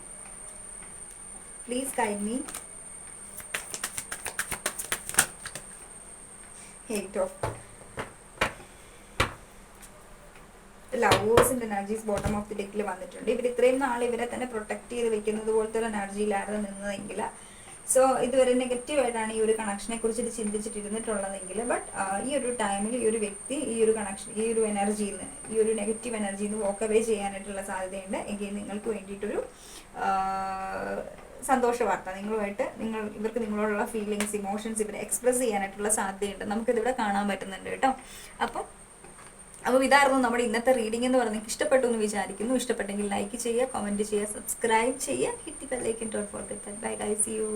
please guide me. 8 of ലവേഴ്സിൻ്റെ എനർജീസ് ബോട്ടം ഓഫ് ദി ഡെക്കിൽ വന്നിട്ടുണ്ട്. ഇവർ ഇത്രയും നാൾ ഇവരെ തന്നെ പ്രൊട്ടക്ട് ചെയ്ത് വെക്കുന്നത് പോലത്തെ ഒരു എനർജിയിലായിരുന്നു നിന്നതെങ്കിൽ, സോ ഇതുവരെ നെഗറ്റീവായിട്ടാണ് ഈ ഒരു കണക്ഷനെ കുറിച്ചിട്ട് ചിന്തിച്ചിട്ടിരുന്നിട്ടുള്ളതെങ്കിൽ, ബട്ട് ഈ ഒരു ടൈമിൽ ഈ ഒരു വ്യക്തി ഈ ഒരു കണക്ഷൻ, ഈ ഒരു എനർജിയിൽ നിന്ന്, ഈ ഒരു നെഗറ്റീവ് എനർജിയിൽ നിന്ന് വോക്ക് അവേ ചെയ്യാനായിട്ടുള്ള സാധ്യതയുണ്ട്. എങ്കിൽ നിങ്ങൾക്ക് വേണ്ടിയിട്ടൊരു സന്തോഷ വാർത്ത, ഇവർക്ക് നിങ്ങളോടുള്ള ഫീലിങ്സ്, ഇമോഷൻസ് ഇവരെ എക്സ്പ്രസ് ചെയ്യാനായിട്ടുള്ള സാധ്യതയുണ്ട്. നമുക്കിതിവിടെ കാണാൻ പറ്റുന്നുണ്ട് കേട്ടോ. അപ്പോൾ ഇതായിരുന്നു നമ്മുടെ ഇന്നത്തെ റീഡിംഗ് എന്ന് പറഞ്ഞ് ഇഷ്ടപ്പെട്ടു എന്ന് വിചാരിക്കുന്നു. ഇഷ്ടപ്പെട്ടെങ്കിൽ ലൈക്ക് ചെയ്യുക, കമൻറ്റ് ചെയ്യുക, സബ്സ്ക്രൈബ് ചെയ്യുക, hit the bell icon. Don't forget that. Bye guys, see U.